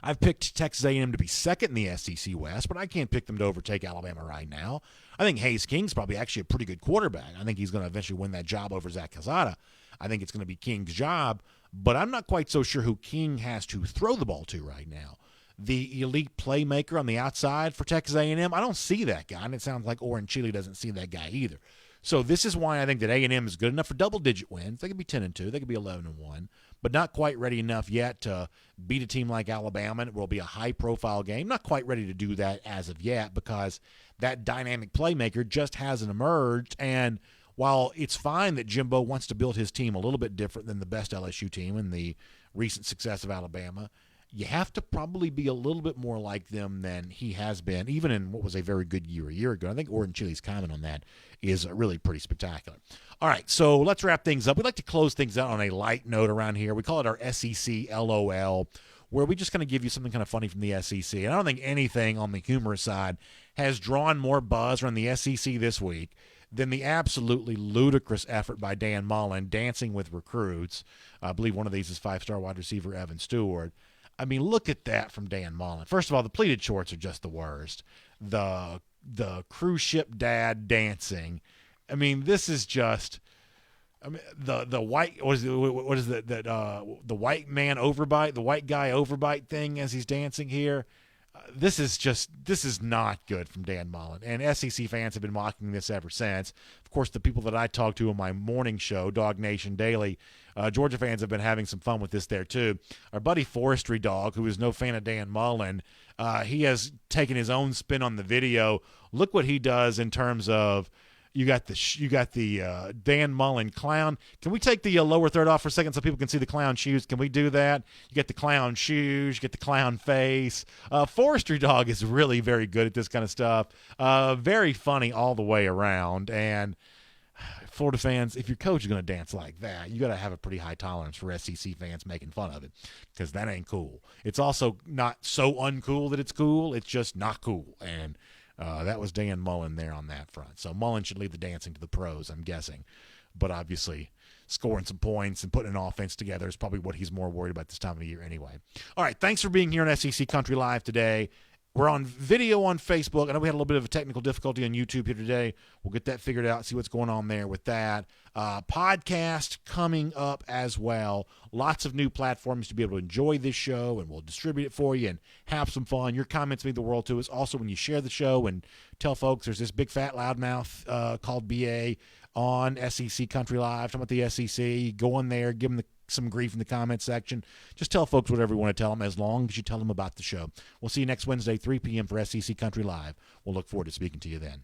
I've picked Texas A&M to be second in the SEC West, but I can't pick them to overtake Alabama right now. I think Hayes King's probably actually a pretty good quarterback. I think he's going to eventually win that job over Zach Calzada. I think it's going to be King's job, but I'm not quite so sure who King has to throw the ball to right now. The elite playmaker on the outside for Texas A&M, I don't see that guy, and it sounds like Oren Chile doesn't see that guy either. So this is why I think that A&M is good enough for double-digit wins. They could be 10-2, they could be 11-1, but not quite ready enough yet to beat a team like Alabama. It will be a high-profile game. Not quite ready to do that as of yet because that dynamic playmaker just hasn't emerged. And while it's fine that Jimbo wants to build his team a little bit different than the best LSU team and the recent success of Alabama, you have to probably be a little bit more like them than he has been, even in what was a very good year a year ago. I think Oregon Chile's comment on that is really pretty spectacular. All right, so let's wrap things up. We like to close things out on a light note around here. We call it our SEC LOL, where we just kind of give you something kind of funny from the SEC. And I don't think anything on the humorous side has drawn more buzz around the SEC this week than the absolutely ludicrous effort by Dan Mullen dancing with recruits. I believe one of these is 5-star wide receiver Evan Stewart. I mean, look at that from Dan Mullen. First of all, the pleated shorts are just the worst. The cruise ship dad dancing. I mean, this is just. I mean, the white what is that the white man overbite, the white guy overbite thing as he's dancing here. This is not good from Dan Mullen, and SEC fans have been mocking this ever since. Of course, the people that I talk to on my morning show, Dog Nation Daily, Georgia fans have been having some fun with this there too. Our buddy Forestry Dog, who is no fan of Dan Mullen, he has taken his own spin on the video. Look what he does in terms of. You got the Dan Mullen clown. Can we take the lower third off for a second so people can see the clown shoes? Can we do that? You get the clown shoes. You get the clown face. Forestry Dog is really very good at this kind of stuff. Very funny all the way around. And Florida fans, if your coach is going to dance like that, you got to have a pretty high tolerance for SEC fans making fun of it, because that ain't cool. It's also not so uncool that it's cool. It's just not cool. And that was Dan Mullen there on that front. So Mullen should leave the dancing to the pros, I'm guessing. But obviously, scoring some points and putting an offense together is probably what he's more worried about this time of year anyway. All right, thanks for being here on SEC Country Live today. We're on video on Facebook. I know we had a little bit of a technical difficulty on YouTube here today. We'll get that figured out, see what's going on there with that. Podcast coming up as well. Lots of new platforms to be able to enjoy this show, and we'll distribute it for you and have some fun. Your comments mean the world to us. Also, when you share the show and tell folks there's this big fat loudmouth called BA on SEC Country Live, talking about the SEC, go in there, give them some grief in the comments section. Just tell folks whatever you want to tell them, as long as you tell them about the show. We'll see you next Wednesday, 3 p.m. for SEC Country Live. We'll look forward to speaking to you then.